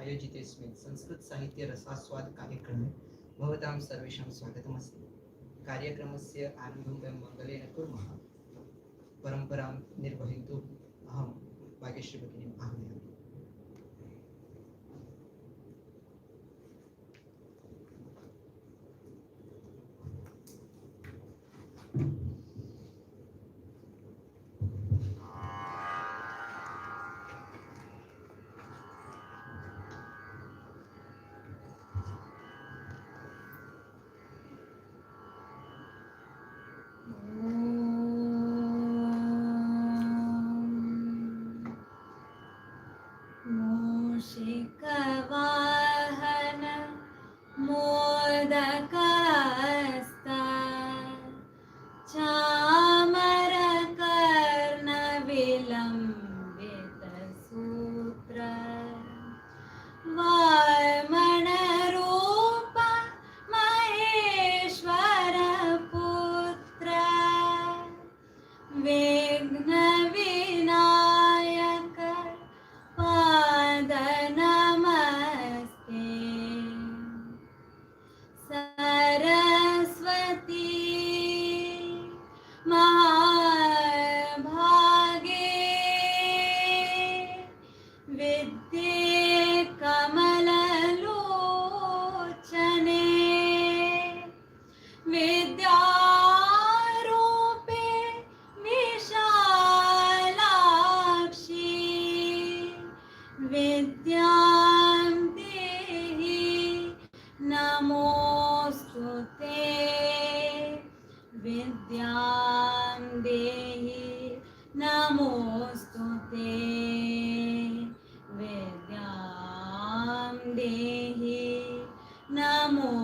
आयोजितेऽस्मिन् संस्कृत साहित्य रसास्वाद कार्यक्रमे भवतां सर्वेषां स्वागतमस्ति। कार्यक्रमस्य आरम्भं वयं मङ्गलेन कुर्मः। परम्परां निर्वहयितुम् अहं भाग्यश्री भगिनीम् आह्वयामि। मूषिकवाहन मोदकहस्त चामरकर्णविलम्बितसूत्र वामनरूप महेश्वरपुत्र विघ्नविनायक पादनमस्ते। सरस्वती महाभागे विद्ये कमललोचने विद्यारूपे विशालाक्षी विद्यां देहि नमोस्तुते विद्यां देहि नमोस्तुते विद्यां देहि नमोस्तुते।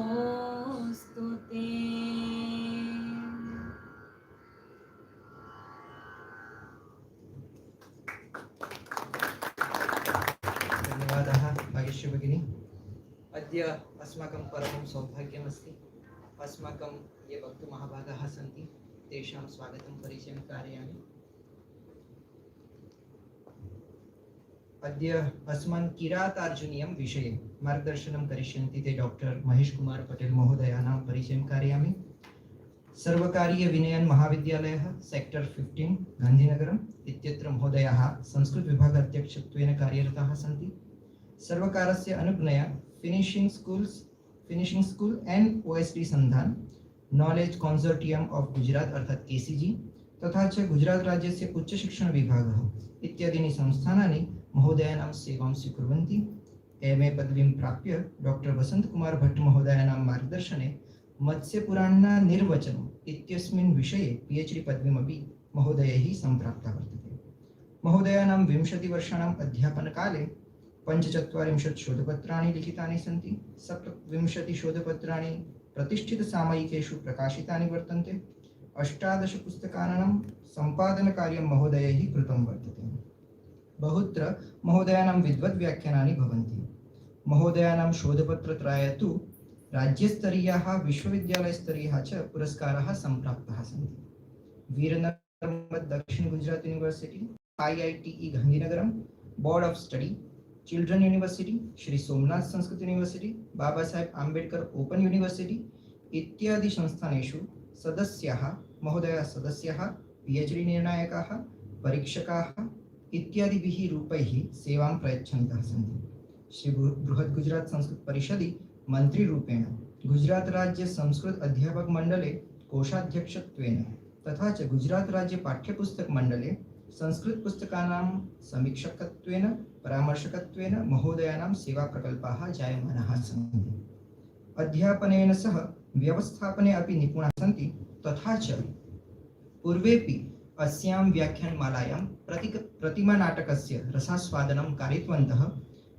धन्यवादः भाग्यश्री भगिनी। अद्य अस्माकं परमं सौभाग्यमस्ति। अस्माकं ये भक्तमहाभागाः सन्ति तेषां स्वागतं परिचयं कारयामि। अद्य अस्मान् किरातार्जुनीयं विषये मार्गदर्शनं करिष्यन्ति ते डॉक्टर महेश कुमार पटेल महोदयानां परिचयं कारयामि। सर्वकारीय विनयन महाविद्यालयः सेक्टर 15 गान्धीनगरम् इत्यत्र महोदयाः संस्कृत विभाग अध्यक्षत्वेन कार्यरताः सन्ति। सर्वकारस्य अनुज्ञया finishing school and OSD Sandhan knowledge consortium of Gujarat अर्थात KCG तथा च गुजरात राज्यस्य उच्च शिक्षण विभागः इत्यादीनि संस्थानानि महोदयानां सेवां स्वीकुर्वन्ति। MA पदवीं प्राप्य डॉक्टर वसंत कुमार भट्ट महोदयानां मार्गदर्शने मत्स्यपुराणना निर्वचनम् इत्यस्मिन् विषये PhD पदवीमपि महोदयैः सम्प्राप्ता वर्तते। महोदयानां 20 वर्षाणाम् अध्यापनकाले 45 शोधपत्राणि लिखितानि सन्ति। 27 शोधपत्राणि प्रतिष्ठितसामयिकेषु प्रकाशितानि वर्तन्ते। 18 पुस्तकानां सम्पादनकार्यं महोदयैः कृतं वर्तते। बहुत्र महोदयानां विद्वद्व्याख्यानानि भवन्ति। महोदयानां शोधपत्रत्रयाय तु राज्यस्तरीयाः विश्वविद्यालयस्तरीयाः च पुरस्काराः सम्प्राप्ताः सन्ति। वीरनर्मद दक्षिण गुजरात यूनिवर्सिटी, IITE गांधीनगरम, board of study, children university, Shri Somnath Sanskrit university, Baba Saheb Ambedkar open university इत्यादि संस्थानेषु सदस्याः महोदयाः सदस्याः PhD निर्णायकाः परीक्षकाः इत्यादिभिः रूपैः सेवां प्रयच्छन्तः सन्ति। श्री बृहत् गुजरात संस्कृत परिषदि मंत्री रूपेण गुजरात राज्य संस्कृत अध्यापक मंडले कोषाध्यक्षत्वेन तथा च गुजरात राज्य पाठ्यपुस्तक मंडले संस्कृत पुस्तकानां समीक्षकत्वेन परामर्शकत्वेन महोदयानां सेवा प्रकल्पाः जायमानाः सन्ति। अध्यापनेन सह व्यवस्थापने अपि निपुणाः सन्ति तथा च पूर्वेपि अस्यां व्याख्यानमालायां प्रतिमानाटकस्य रसास्वादनं कारितवन्तः।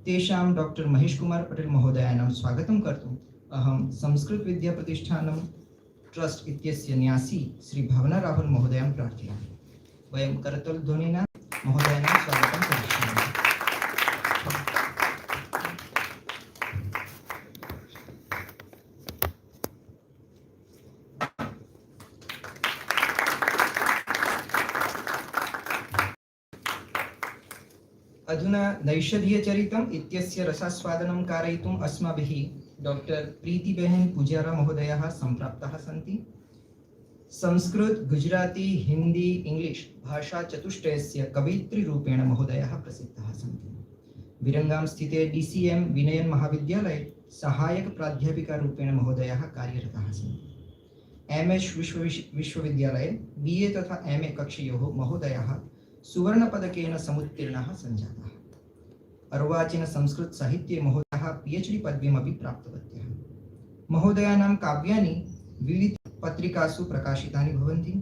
तेषां डॉक्टर महेश कुमार पटेल महोदयानां स्वागतं कर्तुम् अहं संस्कृत विद्या प्रतिष्ठानं ट्रस्ट इत्यस्य न्यासी श्री भावना राहुल महोदयां प्रार्थयामि। वयं करतलध्वनिना महोदयानां स्वागतं करिष्यामः। अधुना नैषधीयचरितम् इत्यस्य रसास्वादनं कारयितुम् अस्माभिः डॉक्टर प्रीतिबेहन पुजारा महोदयाः सम्प्राप्ताः सन्ति। संस्कृत, गुजराती, हिंदी, इंग्लिश भाषा चतुष्टयस्य कवयित्रीरूपेण महोदयाः प्रसिद्धाः सन्ति। विरंगाम स्थिते DCM विनयन महाविद्यालये सहायक प्राध्यापिकारूपेण महोदयाः कार्यरताः सन्ति। MS विश्वविद्यालये BA तथा MA कक्षयोः महोदयाः सुवर्णपदकेन समुत्तीर्णाः सञ्जाताः। अर्वाचीन संस्कृत साहित्ये महोदयाः PhD पदवीमपि प्राप्तवत्यः। महोदयानां काव्यानि विविध पत्रिकासु प्रकाशितानि भवन्ति।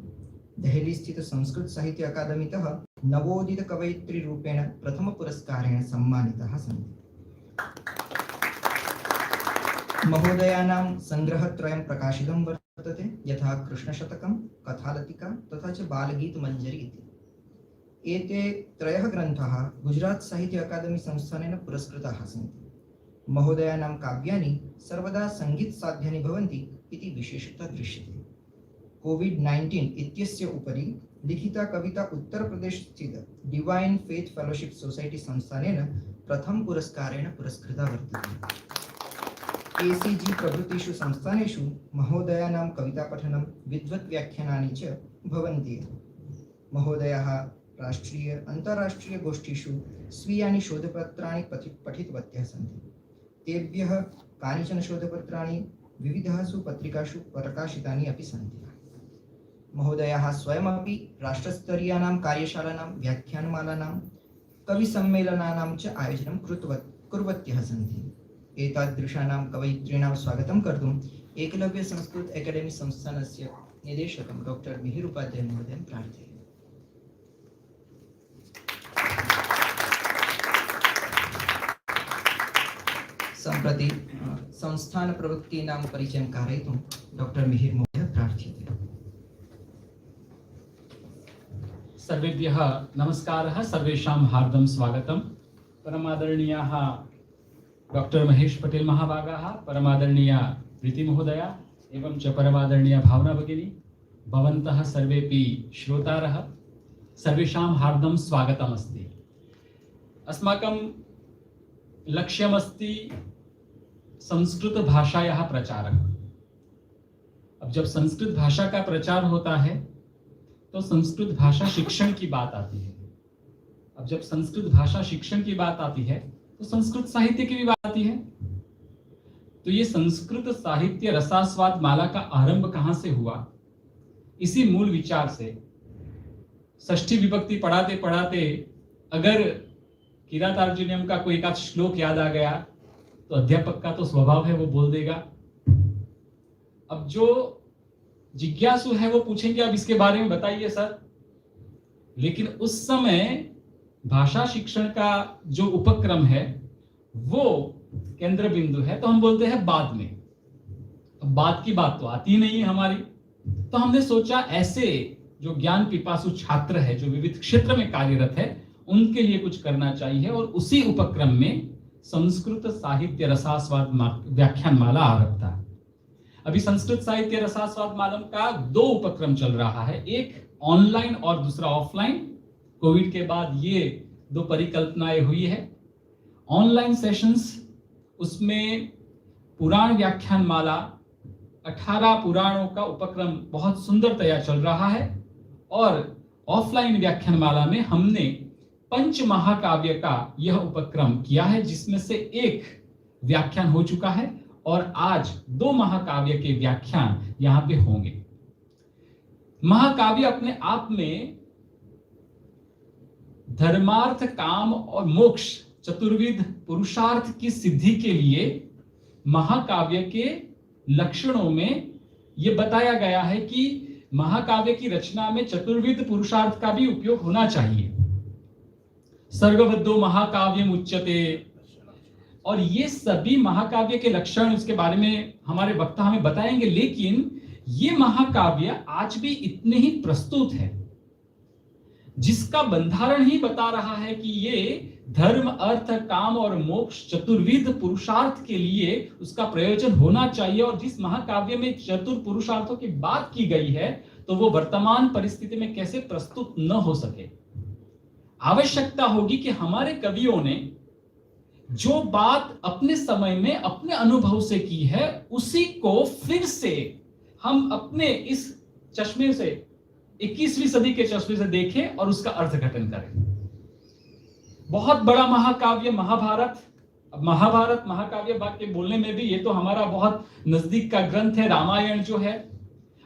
देहली स्थित संस्कृत साहित्य अकादमीतः नवोदित कवयित्रीरूपेण प्रथम पुरस्कारेण सम्मानिताः सन्ति। महोदयानां संग्रहत्रयं प्रकाशितं वर्तते, यथा कृष्णशतकं, कथालतिका तथा च बालगीतमञ्जरी इति। एते त्रयः ग्रन्थाः गुजरात साहित्य अकादमी संस्थानेन पुरस्कृताः सन्ति। महोदयानां काव्यानि सर्वदा संगीतसाध्यानि भवन्ति इति विशेषता दृश्यते। कोविड-19 इत्यस्य उपरि लिखिता कविता उत्तर प्रदेश स्थित डिवाइन फेथ फेलोशिप सोसाइटी संस्थानेन प्रथम पुरस्कारेण पुरस्कृता वर्तते। ACG प्रभृतिषु संस्थानेषु महोदयानां कवितापठनं, विद्वद्व्याख्यानानि च भवन्ति। महोदयाः राष्ट्रीय अन्ताराष्ट्रीय गोष्ठीषु स्वीयानि शोधपत्राणि पठितवत्यः सन्ति। तेभ्यः कानिचन शोधपत्राणि विविधासु पत्रिकासु प्रकाशितानि अपि सन्ति। महोदयाः स्वयमपि राष्ट्रस्तरीयानां कार्यशालानां, व्याख्यानमालानां, कविसम्मेलनानां च आयोजनं कुर्वत्यः सन्ति। एतादृशानां कवयित्रीणां स्वागतं कर्तुम् एकलव्य संस्कृत एकेडमी संस्थानस्य निदेशकं डॉक्टर मिहिर उपाध्याय महोदयं प्रार्थये। सम्प्रति संस्थान प्रवृत्तीनां परिचयं कारयितुं डॉक्टर मिहिर महोदयः प्रार्थ्यते। सर्वेभ्यः नमस्कारः, सर्वेषां हार्दं स्वागतं। परमादरणीयाः डॉक्टर महेश पटेल महाभागाः, परमादरणीया प्रीति महोदया एवं च परमादरणीया भावना भगिनी, भवन्तः सर्वेपि श्रोतारः, सर्वेषां हार्दं स्वागतमस्ति। अस्माकं लक्ष्यमस्ति संस्कृत भाषायाः प्रचारः। अब जब संस्कृत भाषा का प्रचार होता है तो संस्कृत भाषा शिक्षण की बात आती है। अब जब संस्कृत भाषा शिक्षण की बात आती है तो संस्कृत साहित्य की भी बात आती है। तो ये संस्कृत साहित्य रसास्वाद माला का आरंभ कहाँ से हुआ, इसी मूल विचार से षष्ठी विभक्ति पढ़ाते पढ़ाते अगर किरातार्जुनीयम का कोई एक आध श्लोक याद आ गया तो अध्यापक का तो स्वभाव है, वो बोल देगा। अब जो जिज्ञासु है वो पूछेंगे अब इसके बारे में बताइए सर। लेकिन उस समय भाषा शिक्षण का जो उपक्रम है वो केंद्र बिंदु है, तो हम बोलते हैं बाद में। अब बाद की बात तो आती नहीं है हमारी, तो हमने सोचा ऐसे जो ज्ञान पिपासु छात्र है, जो विविध क्षेत्र में कार्यरत है, उनके लिए कुछ करना चाहिए। और उसी उपक्रम में संस्कृत साहित्य रसास्वाद व्याख्यान माला आरंभ था। अभी संस्कृत साहित्य रसास्वाद मालम का 2 उपक्रम चल रहा है, एक ऑनलाइन और दूसरा ऑफलाइन। कोविड के बाद ये 2 परिकल्पनाएं हुई है। ऑनलाइन सेशंस, उसमें पुराण व्याख्यान माला 18 पुराणों का उपक्रम बहुत सुंदरतया चल रहा है। और ऑफलाइन व्याख्यान माला में हमने पंच महाकाव्य का यह उपक्रम किया है, जिसमें से एक व्याख्यान हो चुका है और आज 2 महाकाव्य के व्याख्यान यहां पे होंगे। महाकाव्य अपने आप में धर्मार्थ, काम और मोक्ष चतुर्विध पुरुषार्थ की सिद्धि के लिए महाकाव्य के लक्षणों में यह बताया गया है कि महाकाव्य की रचना में चतुर्विध पुरुषार्थ का भी उपयोग होना चाहिए। सर्गबद्धो महाकाव्यम उच्यते, और ये सभी महाकाव्य के लक्षण, उसके बारे में हमारे वक्ता हमें बताएंगे। लेकिन ये महाकाव्य आज भी इतने ही प्रस्तुत है, जिसका बंधारण ही बता रहा है कि ये धर्म, अर्थ, काम और मोक्ष चतुर्विध पुरुषार्थ के लिए उसका प्रयोजन होना चाहिए। और जिस महाकाव्य में चतुर पुरुषार्थों की बात की गई है, तो वो वर्तमान परिस्थिति में कैसे प्रस्तुत न हो सके। आवश्यकता होगी कि हमारे कवियों ने जो बात अपने समय में अपने अनुभव से की है उसी को फिर से हम अपने इस चश्मे से 21वीं सदी के चश्मे से देखें और उसका अर्थघटन करें। बहुत बड़ा महाकाव्य महाभारत, अब महाभारत महाकाव्य वाक्य बोलने में भी ये तो हमारा बहुत नजदीक का ग्रंथ है, रामायण जो है।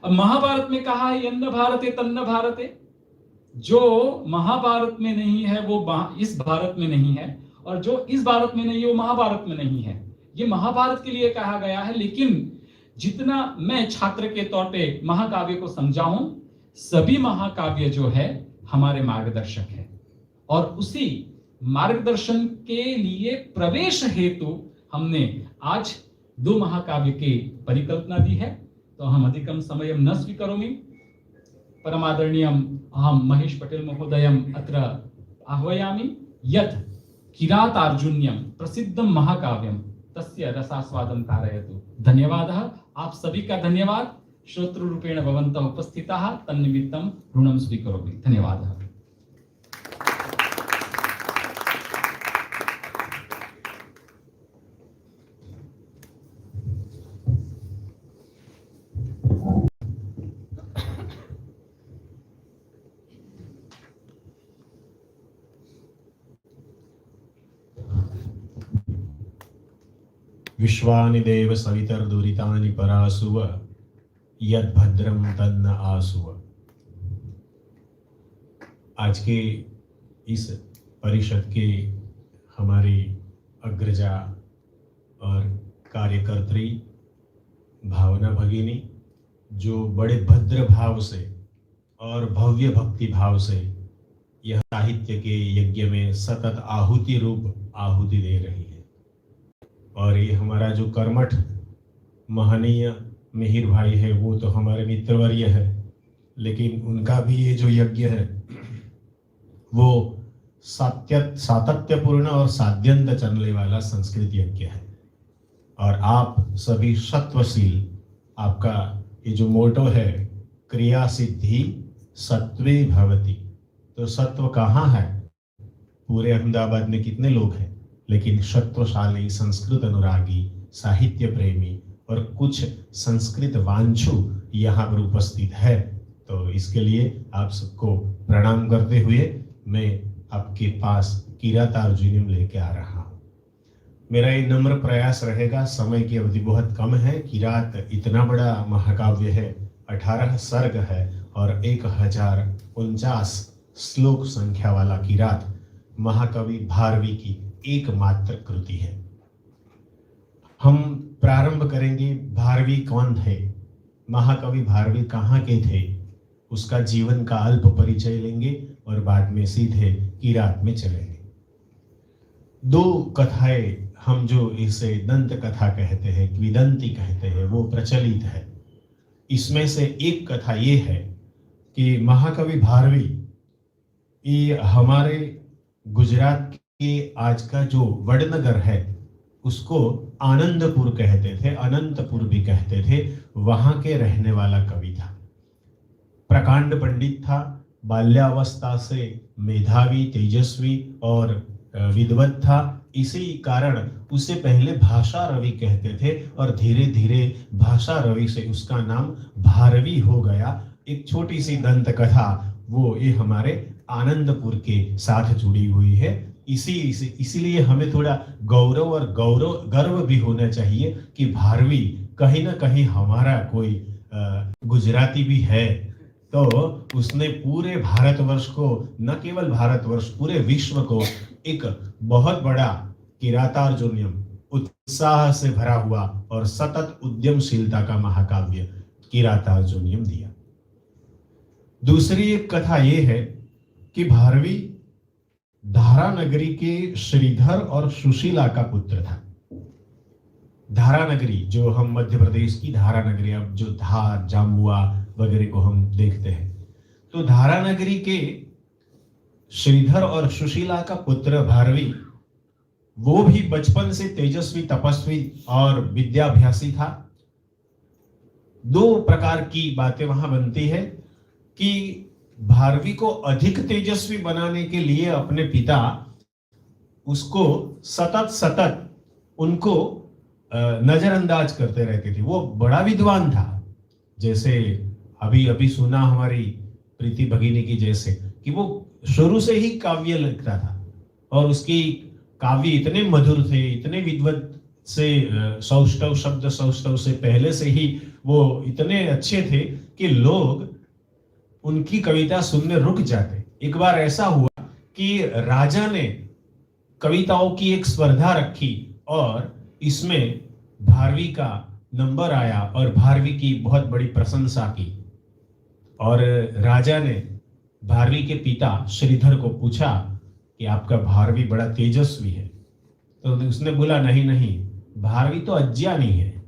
अब महाभारत में कहा है यन्न भारते तन्न भारते, जो महाभारत में नहीं है वो इस भारत में नहीं है, और जो इस भारत में नहीं है वो महाभारत में नहीं है। ये महाभारत के लिए कहा गया है, लेकिन जितना मैं छात्र के तौर पे महाकाव्य को समझा हूं, सभी महाकाव्य जो है हमारे मार्गदर्शक है, और उसी मार्गदर्शन के लिए प्रवेश हेतु हमने आज 2 महाकाव्य की परिकल्पना दी है। तो हम अधिकम समयं न स्वीकरोमि, परमादरणीयम् अहं महेश पटेल महोदयम् अत्र आह्वयामि यत् किरातार्जुन्यं प्रसिद्धं महाकाव्यं तस्य रसास्वादं कारयतु। धन्यवादः, आप सभी का धन्यवाद। श्रोतृरूपेण भवन्तः उपस्थिताः, तन्निमित्तं ऋणं स्वीकरोमि। धन्यवादः। विश्वानि देव सवितर्दुरितानि परासुव यद्भद्रम तन्न आसुव। आज के इस परिषद के हमारी अग्रजा और कार्यकर्त्री भावना भगिनी, जो बड़े भद्र भाव से और भव्य भक्ति भाव से यह साहित्य के यज्ञ में सतत आहुति रूप आहुति दे रही है, और ये हमारा जो कर्मठ महनीय मिहिर भाई है वो तो हमारे मित्रवर्य है, लेकिन उनका भी ये जो यज्ञ है वो सातत्यपूर्ण और साध्यंत चलने वाला संस्कृत यज्ञ है। और आप सभी सत्वशील, आपका ये जो मोटो है क्रिया सिद्धि सत्वे भवति, तो सत्व कहाँ है? पूरे अहमदाबाद में कितने लोग हैं, लेकिन सत्वशाली, संस्कृत अनुरागी, साहित्य प्रेमी और कुछ संस्कृत वांछु यहाँ पर उपस्थित है। तो इसके लिए आप सबको प्रणाम करते हुए मैं आपके पास किरातार्जुनीयम लेके आ रहा हूँ। मेरा ये नम्र प्रयास रहेगा, समय की अवधि बहुत कम है। किरात इतना बड़ा महाकाव्य है, 18 सर्ग है और 1049 श्लोक संख्या वाला किरात महाकवि भारवी की एकमात्र कृति है। हम प्रारंभ करेंगे भारवी कौन थे, महाकवि भारवी कहाँ के थे, उसका जीवन का अल्प परिचय लेंगे और बाद में सीधे किरात में चलेंगे। 2 कथाएं हम जो इसे दंत कथा कहते हैं, विदंती कहते हैं, वो प्रचलित है। इसमें से एक कथा ये है कि महाकवि भारवी ये हमारे गुजरात के आज का जो वडनगर है उसको आनंदपुर कहते थे, अनंतपुर भी कहते थे, वहां के रहने वाला कवि था। प्रकांड पंडित था, बाल्यावस्था से मेधावी, तेजस्वी और विद्वत था। इसी कारण उसे पहले भाषा रवि कहते थे और धीरे धीरे भाषा रवि से उसका नाम भारवी हो गया। एक छोटी सी दंत कथा वो ये हमारे आनंदपुर के साथ जुड़ी हुई है। इसीलिए हमें थोड़ा गौरव और गर्व भी होना चाहिए कि भारवी कहीं ना कहीं हमारा कोई गुजराती भी है। तो उसने पूरे भारतवर्ष को, न केवल भारतवर्ष, पूरे विश्व को एक बहुत बड़ा किरातार्जुनीयम, उत्साह से भरा हुआ और सतत उद्यमशीलता का महाकाव्य किरातार्जुनीयम दिया। दूसरी एक कथा ये है कि भारवी धारा नगरी के श्रीधर और सुशीला का पुत्र था। धारा नगरी जो हम मध्य प्रदेश की धारा नगरी, अब जो धार, जामुआ वगैरह को हम देखते हैं, तो धारा नगरी के श्रीधर और सुशीला का पुत्र भारवी, वो भी बचपन से तेजस्वी, तपस्वी और विद्याभ्यासी था। 2 प्रकार की बातें वहां बनती है कि भारवी को अधिक तेजस्वी बनाने के लिए अपने पिता उसको सतत उनको नजरअंदाज करते रहते थे। वो बड़ा विद्वान था, जैसे अभी अभी सुना हमारी प्रीति भगिनी की जैसे कि वो शुरू से ही काव्य लिखता था और उसकी काव्य इतने मधुर थे, इतने विद्वत से सौष्ठव शब्द सौष्ठव से पहले से ही वो इतने अच्छे थे कि लोग उनकी कविता सुनने रुक जाते। एक बार ऐसा हुआ कि राजा ने कविताओं की एक स्पर्धा रखी और इसमें भारवी का नंबर आया और भारवी की बहुत बड़ी प्रशंसा की। और राजा ने भारवी के पिता श्रीधर को पूछा कि आपका भारवी बड़ा तेजस्वी है। तो उसने बोला नहीं नहीं, भारवी तो अज्ञानी है,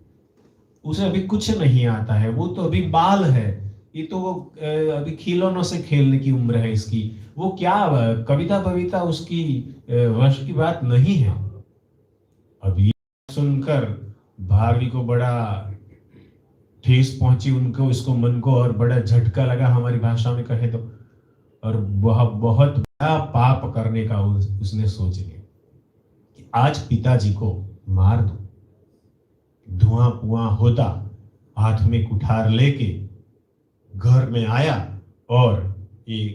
उसे अभी कुछ नहीं आता है, वो तो अभी बाल है, ये तो वो अभी खिलौनों से खेलने की उम्र है इसकी, वो क्या कविता भविता उसकी वश की बात नहीं है। अब ये सुनकर भारवी को बड़ा ठेस पहुंची, उनको इसको मन को, और बड़ा झटका लगा हमारी भाषा में कहे तो, और वह बहुत बड़ा पाप करने का उसने सोच लिया कि आज पिताजी को मार दो। धुआं पुआं होता, हाथ में कुठार लेके घर में आया और ये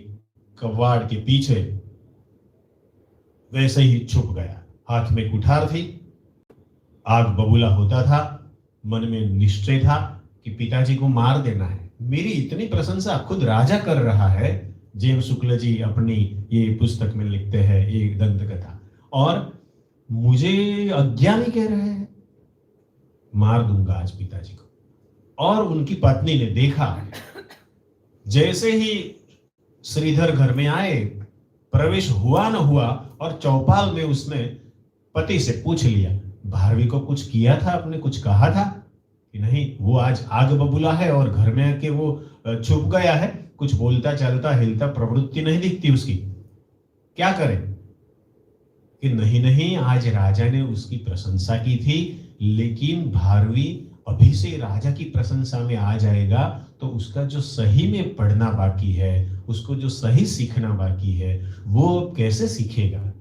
कबाड़ के पीछे वैसे ही छुप गया। हाथ में कुठार थी, आग बबूला होता था, मन में निश्चय था कि पिताजी को मार देना है। मेरी इतनी प्रशंसा खुद राजा कर रहा है। जेम्स शुक्ल जी अपनी ये पुस्तक में लिखते हैं, ये दंत कथा, और मुझे अज्ञानी कह रहे हैं, मार दूंगा आज पिताजी को। और उनकी पत्नी ने देखा, जैसे ही श्रीधर घर में आए, प्रवेश हुआ न हुआ और चौपाल में उसने पति से पूछ लिया, भारवी को कुछ किया था आपने, कुछ कहा था कि नहीं? वो आज आग बबूला है और घर में आके वो छुप गया है, कुछ बोलता चलता हिलता प्रवृत्ति नहीं दिखती उसकी, क्या करें? कि नहीं नहीं, आज राजा ने उसकी प्रशंसा की थी, लेकिन भारवी अभी से राजा की प्रशंसा में आ जाएगा तो उसका जो सही में पढ़ना बाकी है, उसको जो सही सीखना बाकी है, वो कैसे सीखेगा?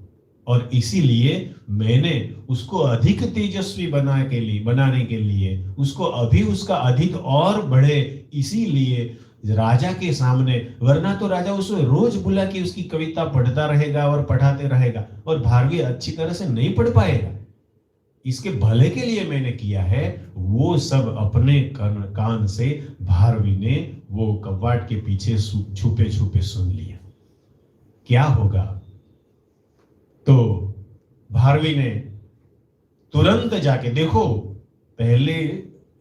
और इसीलिए मैंने उसको अधिक तेजस्वी बनाने के लिए उसको अभी उसका अधिक और बढ़े, इसीलिए राजा के सामने, वरना तो राजा उसे रोज बुला के उसकी कविता पढ़ता रहेगा और पढ़ाते रहेगा और भारवी अच्छी तरह से नहीं पढ़ पाएगा। इसके भले के लिए मैंने किया है। वो सब अपने कान से भारवी ने वो कबाड़ के पीछे छुपे छुपे सुन लिया। क्या होगा? तो भारवी ने तुरंत जाके, देखो पहले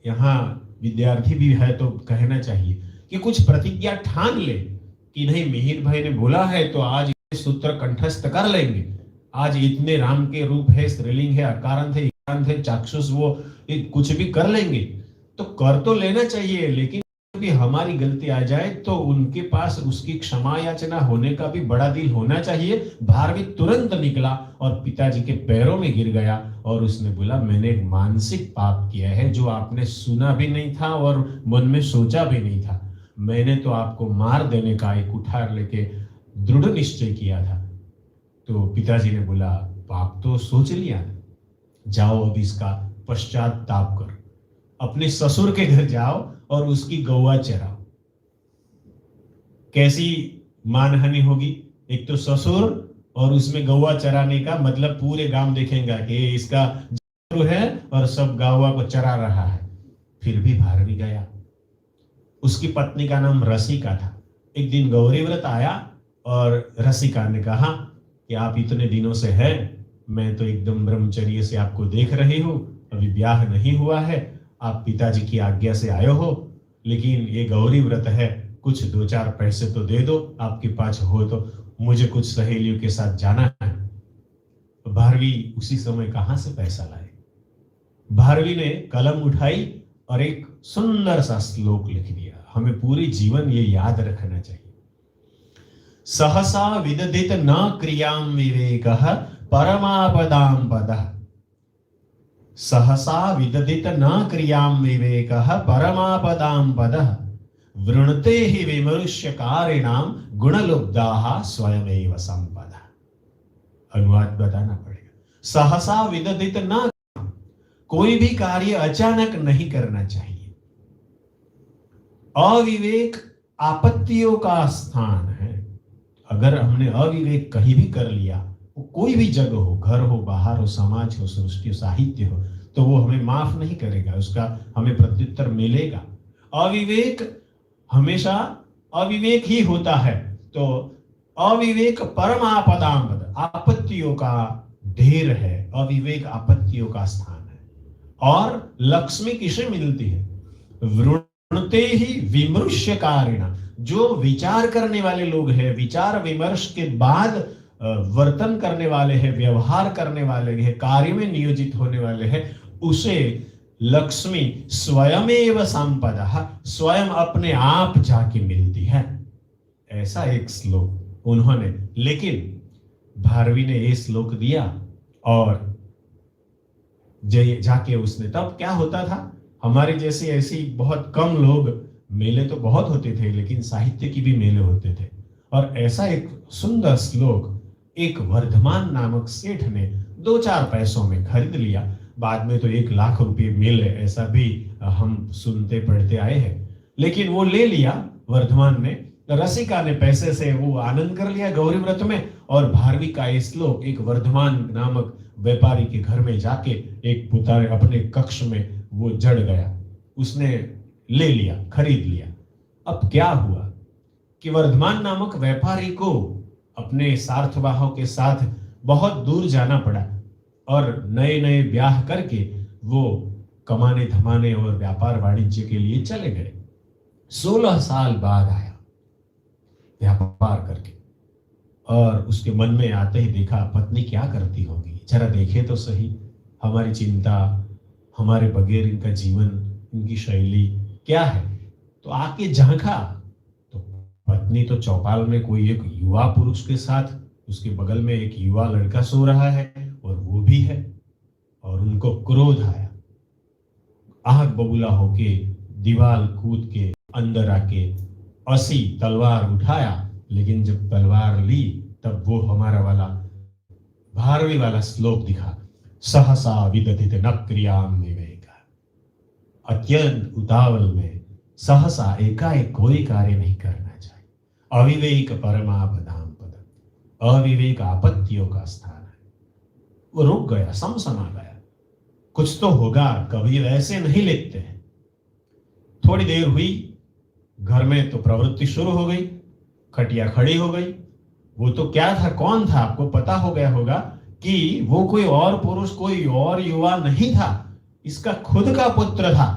यहाँ विद्यार्थी भी है तो कहना चाहिए कि कुछ प्रतिज्ञा ठान ले कि नहीं, मिहिर भाई ने बोला है तो आज सूत्र कंठस्थ कर लेंगे। आज इतने राम के रूप है, स्त्रीलिंग है, अकारांत है, इकारांत है, चाक्षुष, वो कुछ भी कर लेंगे तो कर तो लेना चाहिए, लेकिन भी हमारी गलती आ जाए तो उनके पास उसकी क्षमा याचना होने का भी बड़ा दिल होना चाहिए। भारवी तुरंत निकला और पिताजी के पैरों में गिर गया और उसने बोला, मैंने एक मानसिक पाप किया है जो आपने सुना भी नहीं था और मन में सोचा भी नहीं था। मैंने तो आपको मार देने का एक कुठार लेके दृढ़ निश्चय किया था। तो पिताजी ने बोला, पाप तो सोच लिया, जाओ अब इसका पश्चाताप करो, अपने ससुर के घर जाओ और उसकी गौवा चराओ। कैसी मानहानि होगी? एक तो ससुर और उसमें गौवा चराने का मतलब पूरे गांव देखेगा कि इसका है और सब गौवा को चरा रहा है। फिर भी भारवी गया। उसकी पत्नी का नाम रसिका था। एक दिन गौरी व्रत आया और रसिका ने कहा कि आप इतने दिनों से हैं, मैं तो एकदम ब्रह्मचर्य से आपको देख रही हूँ, अभी ब्याह नहीं हुआ है, आप पिताजी की आज्ञा से आए हो, लेकिन ये गौरी व्रत है, कुछ 2-4 पैसे तो दे दो, आपके पास हो तो, मुझे कुछ सहेलियों के साथ जाना है। भारवी उसी समय कहां से पैसा लाए? भारवी ने कलम उठाई और एक सुंदर सा श्लोक लिख दिया। हमें पूरी जीवन ये याद रखना चाहिए। सहसा विदधित न क्रियां विवेकः परमापदां पदः। सहसा विदधित न क्रियां विवेकः परमापदां पदः। वृणते ही विमरुष्यकारिणाम गुणलुब्धाः स्वयमेव संपदा। अनुवाद बताना पड़ेगा। सहसा विदधित न, कोई भी कार्य अचानक नहीं करना चाहिए। अविवेक आपत्तियों का स्थान है। अगर हमने अविवेक कहीं भी कर लिया, वो कोई भी जगह हो, घर हो, बाहर हो, समाज हो, सृष्टि हो, साहित्य हो, तो वो हमें माफ नहीं करेगा, उसका हमें प्रत्युत्तर मिलेगा। अविवेक हमेशा अविवेक ही होता है। तो अविवेक परमापदांपद, आपत्तियों का ढेर है। अविवेक आपत्तियों का स्थान है। और लक्ष्मी किसे मिलती है? वृणते ही विमृश्यकारिणा, जो विचार करने वाले लोग हैं, विचार विमर्श के बाद वर्तन करने वाले हैं, व्यवहार करने वाले हैं, कार्य में नियोजित होने वाले हैं, उसे लक्ष्मी स्वयमेव संपदा, स्वयं अपने आप जाके मिलती है। ऐसा एक श्लोक उन्होंने, लेकिन भारवी ने ये श्लोक दिया और जाके उसने, तब क्या होता था, हमारे जैसे ऐसी बहुत कम लोग, मेले तो बहुत होते थे लेकिन साहित्य की भी मेले होते थे, और ऐसा एक सुंदर श्लोक एक वर्धमान नामक सेठ ने 2-4 पैसों में खरीद लिया। बाद में तो 1 लाख रुपए मिले, ऐसा भी हम सुनते पढ़ते आए हैं, लेकिन वो ले लिया वर्धमान ने। रसिका ने पैसे से वो आनंद कर लिया गौरी व्रत में, और भारवी का ये श्लोक एक वर्धमान नामक व्यापारी के घर में जाके एक पुतारे अपने कक्ष में वो जड़ गया, उसने ले लिया, खरीद लिया। अब क्या हुआ कि वर्धमान नामक व्यापारी को अपने सार्थवाहों के साथ बहुत दूर जाना पड़ा, और नए नए ब्याह करके वो कमाने धमाने और व्यापार वाणिज्य के लिए चले गए। 16 साल बाद आया व्यापार करके, और उसके मन में आते ही देखा पत्नी क्या करती होगी, जरा देखे तो सही, हमारी चिंता, हमारे बगैर इनका जीवन, इनकी शैली क्या है। तो आके झांका तो पत्नी तो चौपाल में कोई एक युवा पुरुष के साथ, उसके बगल में एक युवा लड़का सो रहा है और वो भी है, और उनको क्रोध आया। आग बबूला होके दीवार कूद के अंदर आके असी तलवार उठाया, लेकिन जब तलवार ली तब वो हमारा वाला भारवी वाला श्लोक दिखा, सहसा विदधित न क्रियाम विवेक। अत्यंत उतावल में सहसा एकाएक कोई कार्य नहीं करना चाहिए। अविवेक परमापदाम पद, अविवेक आपत्तियों का स्थान है। वो रुक गया, समसमा गया, कुछ तो होगा, कभी वैसे नहीं लिखते हैं। थोड़ी देर हुई, घर में तो प्रवृत्ति शुरू हो गई, खटिया खड़ी हो गई। वो तो क्या था, कौन था, आपको पता हो गया होगा कि वो कोई और पुरुष, कोई और युवा नहीं था, इसका खुद का पुत्र था,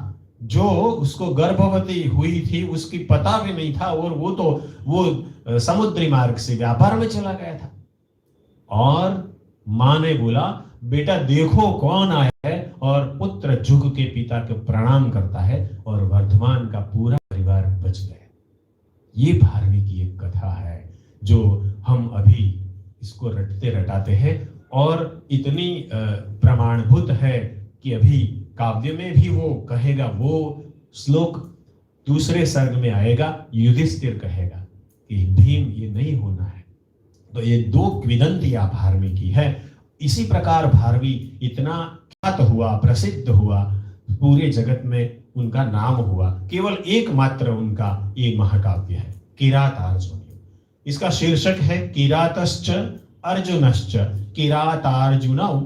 जो उसको गर्भवती हुई थी, उसकी पता भी नहीं था, और वो समुद्री मार्ग से व्यापार में चला गया था। और माँ ने बोला, बेटा देखो कौन आया है, और पुत्र झुक के पिता के प्रणाम करता है, और वर्धमान का पूरा परिवार बच गया। ये भारवी की एक कथा है जो हम अभी इसको रटते रटाते हैं, और इतनी प्रमाणभूत है कि अभी काव्य में भी वो कहेगा, वो श्लोक दूसरे सर्ग में आएगा, युधिष्ठिर कहेगा कि भीम ये नहीं होना है। तो ये 2 किंवदंतियां भारवी की है। इसी प्रकार भारवी इतना ख्यात हुआ, प्रसिद्ध हुआ, पूरे जगत में उनका नाम हुआ। केवल एकमात्र उनका ये महाकाव्य है किरातार्जुनीयम्। इसका शीर्षक है किरातश्च अर्जुनश्च किरातार्जुनौ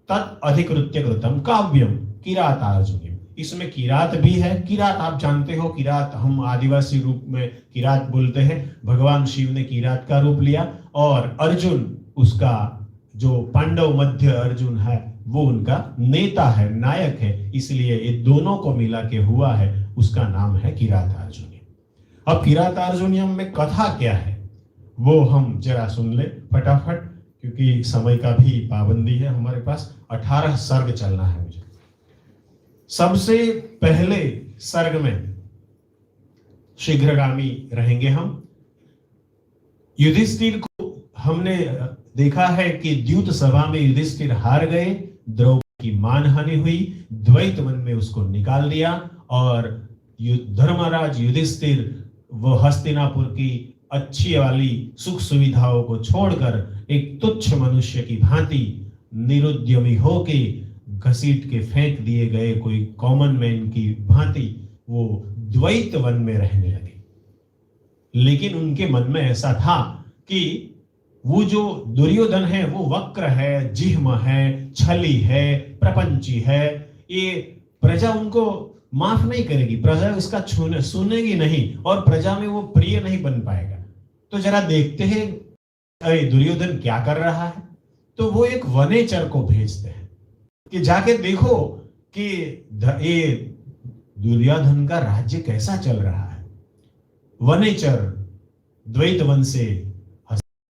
तत् अधिकृत्य कृतम काव्यम किरातार्जुनीयम्। इसमें किरात भी है। किरात आप जानते हो, किरात हम आदिवासी रूप में किरात बोलते हैं। भगवान शिव ने किरात का रूप लिया, और अर्जुन उसका जो पांडव मध्य अर्जुन है वो उनका नेता है, नायक है, इसलिए ये दोनों को मिला के हुआ है, उसका नाम है किरातार्जुनीयम्। अब किरातार्जुनीयम् में कथा क्या है वो हम जरा सुन ले फटाफट, क्योंकि समय का भी पाबंदी है हमारे पास। 18 सर्ग चलना है मुझे। सबसे पहले सर्ग में शीघ्रगामी रहेंगे हम। युधिष्ठिर को हमने देखा है कि द्यूत सभा में युधिष्ठिर हार गए, द्रौपदी की मानहानि हुई, द्वैत मन में उसको निकाल दिया, और धर्मराज युधिष्ठिर वो हस्तिनापुर की अच्छी वाली सुख सुविधाओं को छोड़कर एक तुच्छ मनुष्य की भांति निरुद्यमी होके घसीट के फेंक दिए गए कोई कॉमन मैन की भांति वो द्वैत वन में रहने लगे। लेकिन उनके मन में ऐसा था कि वो जो दुर्योधन है वो वक्र है, जिह्म है, छली है, प्रपंची है, ये प्रजा उनको माफ नहीं करेगी, प्रजा उसका सुनेगी नहीं और प्रजा में वो प्रिय नहीं बन पाएगा। तो जरा देखते हैं दुर्योधन क्या कर रहा है। तो वो एक वनेचर को भेजते हैं कि जाके देखो कि ये दुर्योधन का राज्य कैसा चल रहा है। वनेचर द्वैत वन से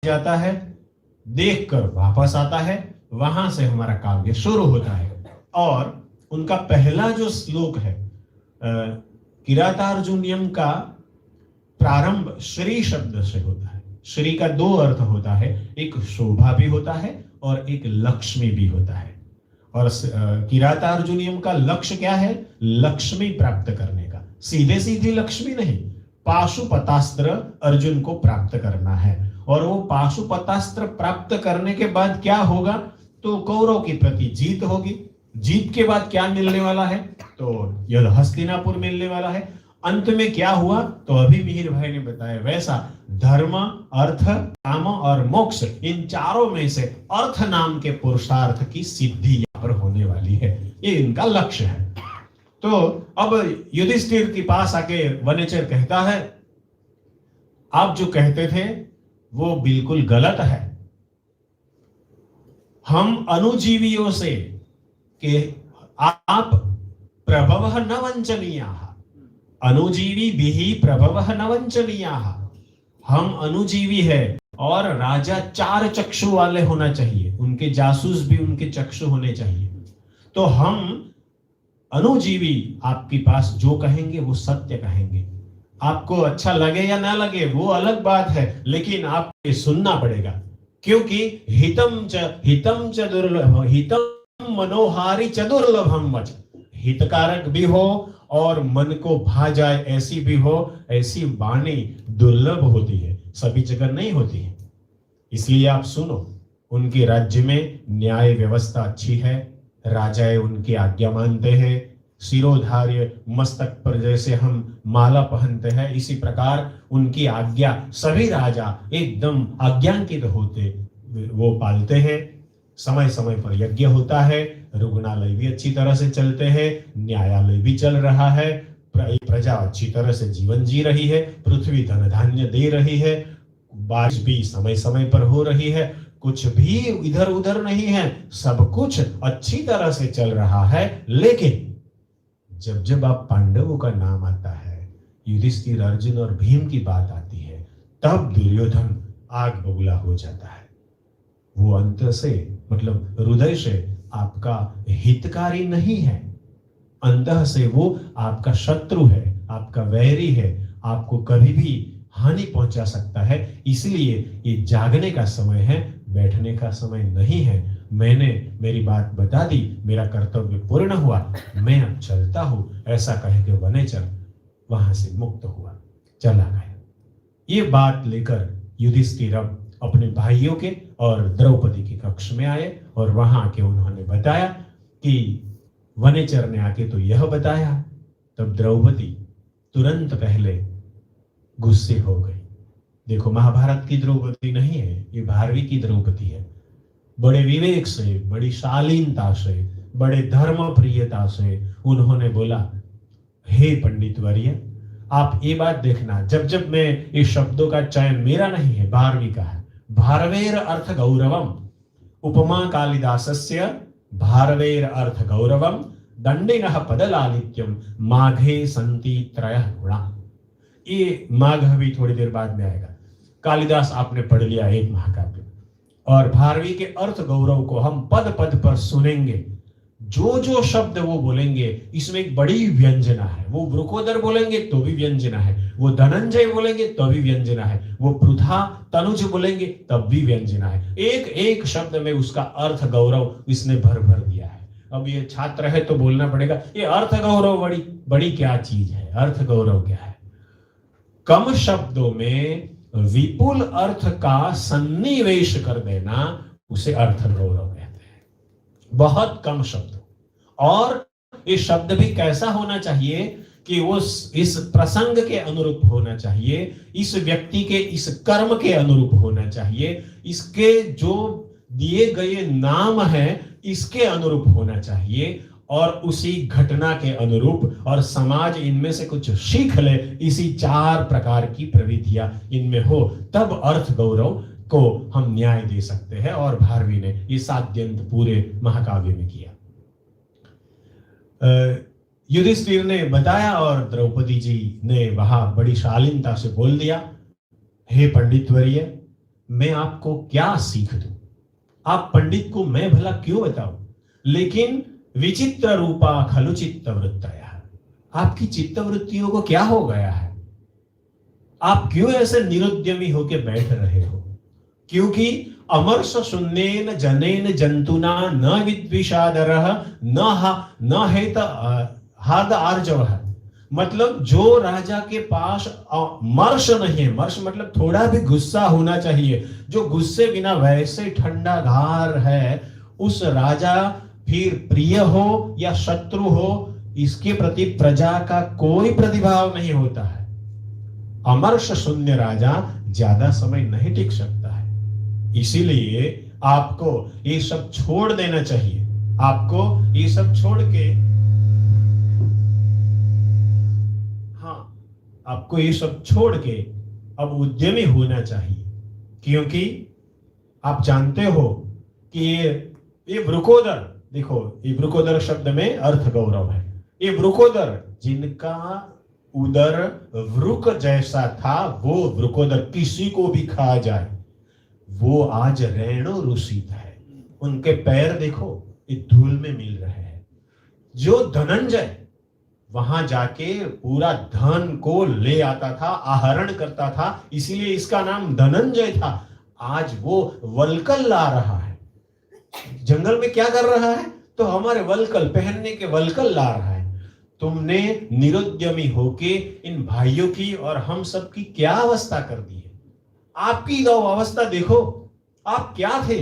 जाता है, देखकर वापस आता है, वहां से हमारा काव्य शुरू होता है। और उनका पहला जो श्लोक है किरातार्जुनीयम का प्रारंभ श्री शब्द से होता है। श्री का दो अर्थ होता है, एक शोभा भी होता है और एक लक्ष्मी भी होता है। और किरातार्जुनीयम का लक्ष्य क्या है? लक्ष्मी प्राप्त करने का। सीधे सीधी लक्ष्मी नहीं, पाशुपतास्त्र अर्जुन को प्राप्त करना है। और वो पाशुपतास्त्र प्राप्त करने के बाद क्या होगा? तो कौरव के प्रति जीत होगी। जीत के बाद क्या मिलने वाला है? तो यह हस्तिनापुर मिलने वाला है। अंत में क्या हुआ? तो अभी मिहिर भाई ने बताया वैसा धर्म, अर्थ, काम और मोक्ष, इन चारों में से अर्थ नाम के पुरुषार्थ की सिद्धि यहाँ पर होने वाली है। ये इनका लक्ष्य है। तो अब युधिष्ठिर के पास आके वनेचर कहता है, आप जो कहते थे वो बिल्कुल गलत है। हम अनुजीवियों से कि आप प्रभवः न वंचनीयाः, अनुजीवी बिहि प्रभवः न वंचनीयाः। हम अनुजीवी है और राजा चार चक्षु वाले होना चाहिए, उनके जासूस भी उनके चक्षु होने चाहिए। तो हम अनुजीवी आपके पास जो कहेंगे वो सत्य कहेंगे। आपको अच्छा लगे या ना लगे वो अलग बात है, लेकिन आपको सुनना पड़ेगा, क्योंकि हितम च दुर्लभ, हितम मनोहारी च दुर्लभम वच। हितकारक भी हो और मन को भा जाए ऐसी भी हो, ऐसी वाणी दुर्लभ होती है, सभी जगह नहीं होती है। इसलिए आप सुनो, उनके राज्य में न्याय व्यवस्था अच्छी है, राजाएं उनकी आज्ञा मानते हैं। सिरोधार्य मस्तक पर जैसे हम माला पहनते हैं, इसी प्रकार उनकी आज्ञा सभी राजा एकदम आज्ञांकित होते वो पालते हैं। समय समय पर यज्ञ होता है, रुग्णालय भी अच्छी तरह से चलते हैं, न्यायालय भी चल रहा है, प्रजा अच्छी तरह से जीवन जी रही है, पृथ्वी धन धान्य दे रही है, बारिश भी समय समय पर हो रही है, कुछ भी इधर उधर नहीं है, सब कुछ अच्छी तरह से चल रहा है। लेकिन जब जब आप पांडवों का नाम आता है, युधिष्ठिर, अर्जुन और भीम की बात आती है, तब दुर्योधन आग बबूला हो जाता है। वो अंत से मतलब हृदय से आपका हितकारी नहीं है, अंतः से वो आपका शत्रु है, आपका वैरी है, आपको कभी भी हानि पहुंचा सकता है। इसलिए ये जागने का समय है, बैठने का समय नहीं है। मैंने मेरी बात बता दी, मेरा कर्तव्य पूर्ण हुआ, मैं अब चलता हूं, ऐसा कह के वनेचर वहां से मुक्त हुआ, चला गया। ये बात लेकर युधिष्ठिर अब अपने भाइयों के और द्रौपदी के कक्ष में आए और वहां आके उन्होंने बताया कि वनेचर ने आके तो यह बताया। तब द्रौपदी तुरंत पहले गुस्से हो गई। देखो, महाभारत की द्रौपदी नहीं है, ये भारवी की द्रौपदी है। बड़े विवेक से, बड़ी शालीनता से, बड़े धर्म प्रियता से उन्होंने बोला, हे पंडित वर्य, आप ये बात देखना, जब जब मैं इस शब्दों का चयन मेरा नहीं है, भारवी का है, भारवेर अर्थ गौरवम, उपमा कालिदासस्य भारवेर अर्थ गौरवम, दंडिनः पदलालित्यम, माघे संति त्रयः गुणा। ये माघ भी थोड़ी देर बाद में आएगा। कालिदास आपने पढ़ लिया एक महाकाव्य, और भारवी के अर्थ गौरव को हम पद पद पर सुनेंगे। जो जो शब्द वो बोलेंगे इसमें एक बड़ी व्यंजना है। वो वृकोदर बोलेंगे तो भी व्यंजना है, वो धनंजय बोलेंगे तो भी व्यंजना है, वो पृथा तनुज बोलेंगे तब भी व्यंजना है। एक एक शब्द में उसका अर्थ गौरव इसने भर भर दिया है। अब ये छात्र है तो बोलना पड़ेगा, ये अर्थ गौरव बड़ी बड़ी क्या चीज है, अर्थ गौरव क्या है? कम शब्दों में विपुल अर्थ का सन्निवेश कर देना उसे अर्थ गौरव कहते हैं। बहुत कम शब्द, और ये शब्द भी कैसा होना चाहिए कि वो इस प्रसंग के अनुरूप होना चाहिए, इस व्यक्ति के इस कर्म के अनुरूप होना चाहिए, इसके जो दिए गए नाम है इसके अनुरूप होना चाहिए, और उसी घटना के अनुरूप, और समाज इनमें से कुछ सीख ले, इसी 4 प्रकार की प्रवृत्तियां इनमें हो, तब अर्थ गौरव को हम न्याय दे सकते हैं। और भारवी ने ये साद्यंत पूरे महाकाव्य में किया। युधिष्ठिर ने बताया और द्रौपदी जी ने वहां बड़ी शालीनता से बोल दिया, हे पंडितवर्य, मैं आपको क्या सीख दूं? आप पंडित को मैं भला क्यों बताऊं? लेकिन विचित्र रूपा खलु चित्तवृत्तयः, आपकी चित्तवृत्तियों को क्या हो गया है? आप क्यों ऐसे निरुद्यमी होके बैठ रहे हो? क्योंकि अमर्ष शून्येन जनेन जंतुना न विद्विषादरः न हेत हाद आर्जवः, मतलब जो राजा के पास मर्ष नहीं है, मर्ष मतलब थोड़ा भी गुस्सा होना चाहिए, जो गुस्से बिना वैसे ठंडा घार है, उस राजा फिर प्रिय हो या शत्रु हो, इसके प्रति प्रजा का कोई प्रतिभाव नहीं होता है। अमर्ष शून्य राजा ज्यादा समय नहीं टिक सकता है। इसीलिए आपको ये सब छोड़ देना चाहिए, आपको ये सब छोड़ के, आपको ये सब छोड़ के अब उद्यमी होना चाहिए। क्योंकि आप जानते हो कि ये वृकोदर, देखो ये वृकोदर शब्द में अर्थ गौरव है। ये वृकोदर जिनका उदर वृक जैसा था, वो वृकोदर किसी को भी खा जाए, वो आज रेणु रूषित है। उनके पैर देखो ये धूल में मिल रहे हैं। जो धनंजय वहां जाके पूरा धन को ले आता था, आहरण करता था, इसीलिए इसका नाम धनंजय था। आज वो वल्कल ला रहा है, जंगल में क्या कर रहा है? तो हमारे वल्कल, पहनने के वल्कल ला रहा है। तुमने निरुद्यमी होके इन भाइयों की और हम सब की क्या अवस्था कर दी है? आपकी अवस्था देखो, आप क्या थे?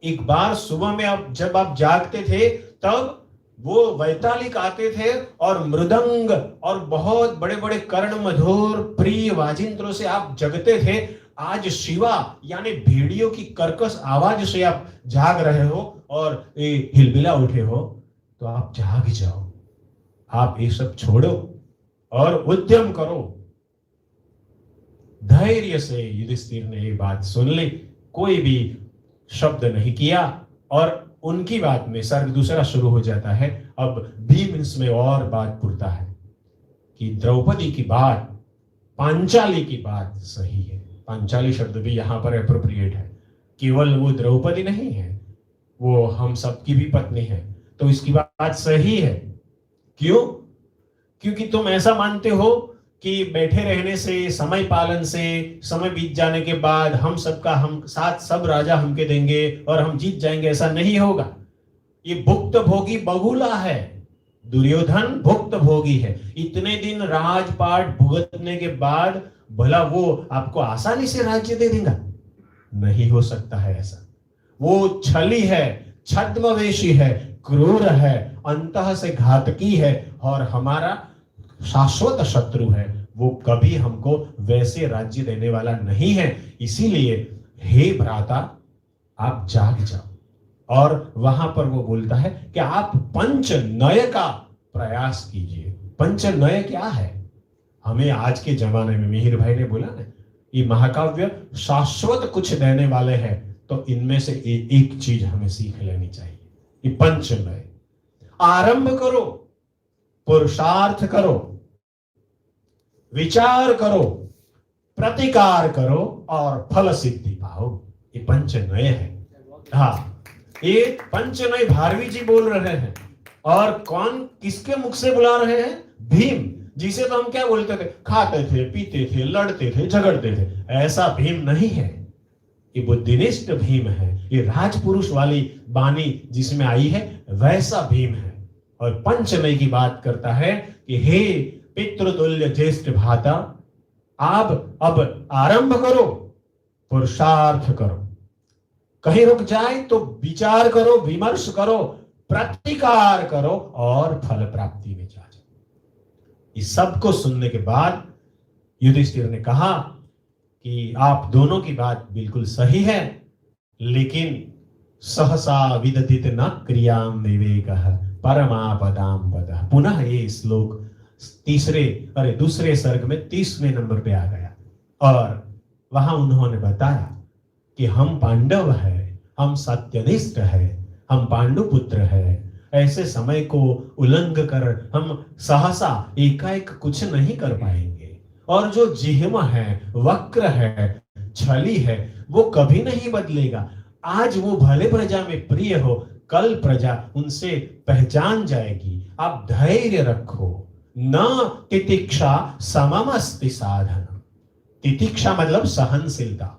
एक बार सुबह में जब आप जागते थे तब वो वैतालिक आते थे और मृदंग और बहुत बड़े बड़े कर्ण मधुर प्रिय वाजिंत्रों से आप जगते थे। आज शिवा यानी भेड़ियों की कर्कश आवाज से आप जाग रहे हो और हिलबिला उठे हो। तो आप जाग जाओ, आप ये सब छोड़ो और उद्यम करो। धैर्य से युधिष्ठिर ने ये बात सुन ली, कोई भी शब्द नहीं किया और उनकी बात में सर्ग दूसरा शुरू हो जाता है। अब भीम इसमें और बात पुरता है कि द्रौपदी की बात, पांचाली की बात सही है। पांचाली शब्द भी यहां पर एप्रोप्रिएट है। केवल वो द्रौपदी नहीं है, वो हम सबकी भी पत्नी है, तो इसकी बात सही है। क्यों? क्योंकि तुम ऐसा मानते हो कि बैठे रहने से, समय पालन से, समय बीत जाने के बाद हम साथ सब राजा हमके देंगे और हम जीत जाएंगे, ऐसा नहीं होगा। ये भुक्त भोगी बहुला है, दुर्योधन भुक्त भोगी है। इतने दिन राजपाट भुगतने के बाद भला वो आपको आसानी से राज्य दे देगा? नहीं हो सकता है ऐसा। वो छली है, छद्मवेशी है, क्रूर है, अंतः से घातकी है और हमारा शाश्वत शत्रु है। वो कभी हमको वैसे राज्य देने वाला नहीं है। इसीलिए हे भ्राता, आप जाग जाओ। और वहां पर वो बोलता है कि आप पंच नय का प्रयास कीजिए। पंच नय क्या है? हमें आज के जमाने में, मिहिर भाई ने बोला ना, ये महाकाव्य शाश्वत कुछ देने वाले हैं, तो इनमें से एक चीज हमें सीख लेनी चाहिए। ये पंच नय, आरंभ करो, पुरुषार्थ करो, विचार करो, प्रतिकार करो और फल सिद्धि पाओ। ये पंच नय है। हाँ, ये पंच नय भारवी जी बोल रहे हैं। और कौन, किसके मुख से बुला रहे हैं? भीम, जिसे तो हम क्या बोलते थे? खाते थे, पीते थे, लड़ते थे, झगड़ते थे। ऐसा भीम नहीं है, ये बुद्धिनिष्ठ भीम है। ये राजपुरुष वाली बानी जिसमें आई है वैसा भीम है। और पंचमई की बात करता है कि हे पितृतुल्य ज्येष्ठ भ्राता, आप अब आरंभ करो, पुरुषार्थ करो। कहीं रुक जाए तो विचार करो, विमर्श करो, प्रतिकार करो और फल प्राप्ति में जा जाओ। इस सब को सुनने के बाद युधिष्ठिर ने कहा कि आप दोनों की बात बिल्कुल सही है, लेकिन सहसा विदधित न क्रियाम विवेकः परमापदाम पदः। पुनः ये श्लोक दूसरे सर्ग में 30वें नंबर पे आ गया और वहां उन्होंने बताया कि हम पांडव है, हम सत्यनिष्ठ है, हम पांडु पुत्र है। ऐसे समय को उल्लंघ कर हम सहसा एकाएक कुछ नहीं कर पाएंगे। और जो जिह्वा है, वक्र है, छली है, वो कभी नहीं बदलेगा। आज वो भले प्रजा में प्रिय हो, कल प्रजा उनसे पहचान जाएगी। आप धैर्य रखो। न तितिक्षा सममस्ति साधन। तितिक्षा मतलब सहनशीलता।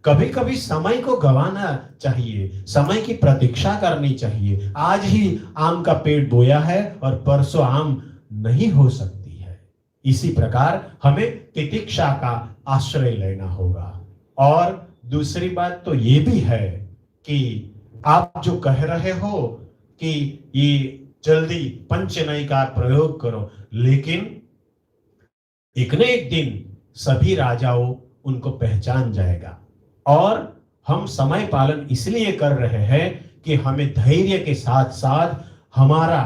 कभी कभी समय को गंवाना चाहिए, समय की प्रतीक्षा करनी चाहिए। आज ही आम का पेड़ बोया है और परसों आम नहीं हो सकती है। इसी प्रकार हमें तितिक्षा का आश्रय लेना होगा। और दूसरी बात तो ये भी है कि आप जो कह रहे हो कि ये जल्दी पंचनई का प्रयोग करो, लेकिन एक न एक दिन सभी राजाओं उनको पहचान जाएगा। और हम समय पालन इसलिए कर रहे हैं कि हमें धैर्य के साथ साथ हमारा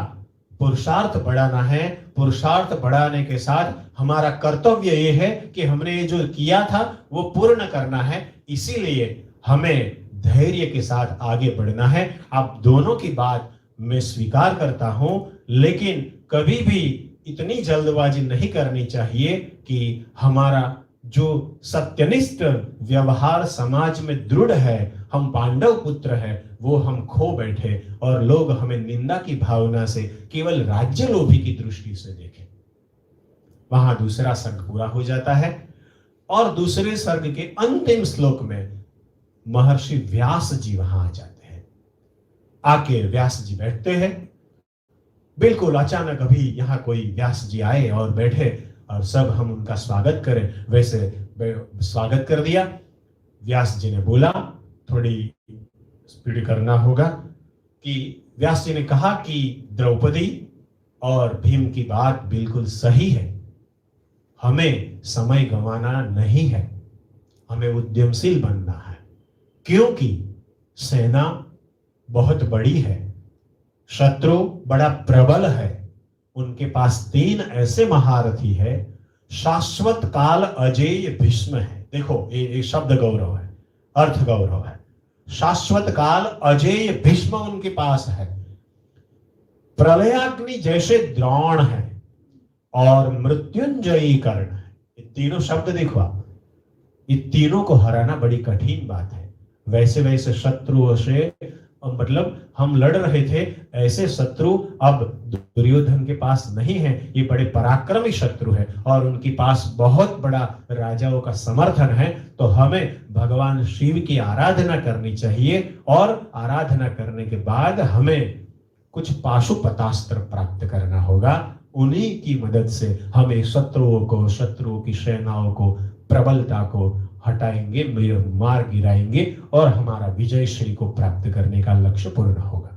पुरुषार्थ बढ़ाना है। पुरुषार्थ बढ़ाने के साथ हमारा कर्तव्य ये है कि हमने ये जो किया था वो पूर्ण करना है। इसीलिए हमें धैर्य के साथ आगे बढ़ना है। आप दोनों की बात मैं स्वीकार करता हूं, लेकिन कभी भी इतनी जल्दबाजी नहीं करनी चाहिए कि हमारा जो सत्यनिष्ठ व्यवहार समाज में दृढ़ है, हम पांडव पुत्र है, वो हम खो बैठे और लोग हमें निंदा की भावना से, केवल राज्य लोभी की दृष्टि से देखें। वहां दूसरा सर्ग पूरा हो जाता है और दूसरे सर्ग के अंतिम श्लोक में महर्षि व्यास जी वहां आ जाते हैं। आके व्यास जी बैठते हैं। बिल्कुल अचानक अभी यहाँ कोई व्यास जी आए और बैठे और सब हम उनका स्वागत करें, वैसे स्वागत कर दिया। व्यास जी ने बोला, थोड़ी स्पीड करना होगा, कि व्यास जी ने कहा कि द्रौपदी और भीम की बात बिल्कुल सही है। हमें समय गंवाना नहीं है, हमें उद्यमशील बनना है, क्योंकि सेना बहुत बड़ी है, शत्रु बड़ा प्रबल है, उनके पास 3 ऐसे महारथी है, शाश्वत काल अजेय भीष्म है। देखो ये शब्द गौरव है, अर्थ गौरव है। शाश्वत काल अजेय भीष्म उनके पास है, प्रलयाग्नि जैसे द्रोण है और मृत्युंजयी कर्ण है। ये तीनों शब्द देखो आप, ये तीनों को हराना बड़ी कठिन बात है। वैसे शत्रुओं से मतलब हम लड़ रहे थे, ऐसे शत्रु अब दुर्योधन के पास नहीं है। ये बड़े पराक्रमी शत्रु है और उनके पास बहुत बड़ा राजाओं का समर्थन है। तो हमें भगवान शिव की आराधना करनी चाहिए और आराधना करने के बाद हमें कुछ पाशुपतास्त्र प्राप्त करना होगा। उन्हीं की मदद से हमें शत्रुओं की सेनाओं को, प्रबलता को हटाएंगे, मार गिराएंगे और हमारा विजय श्री को प्राप्त करने का लक्ष्य पूर्ण होगा।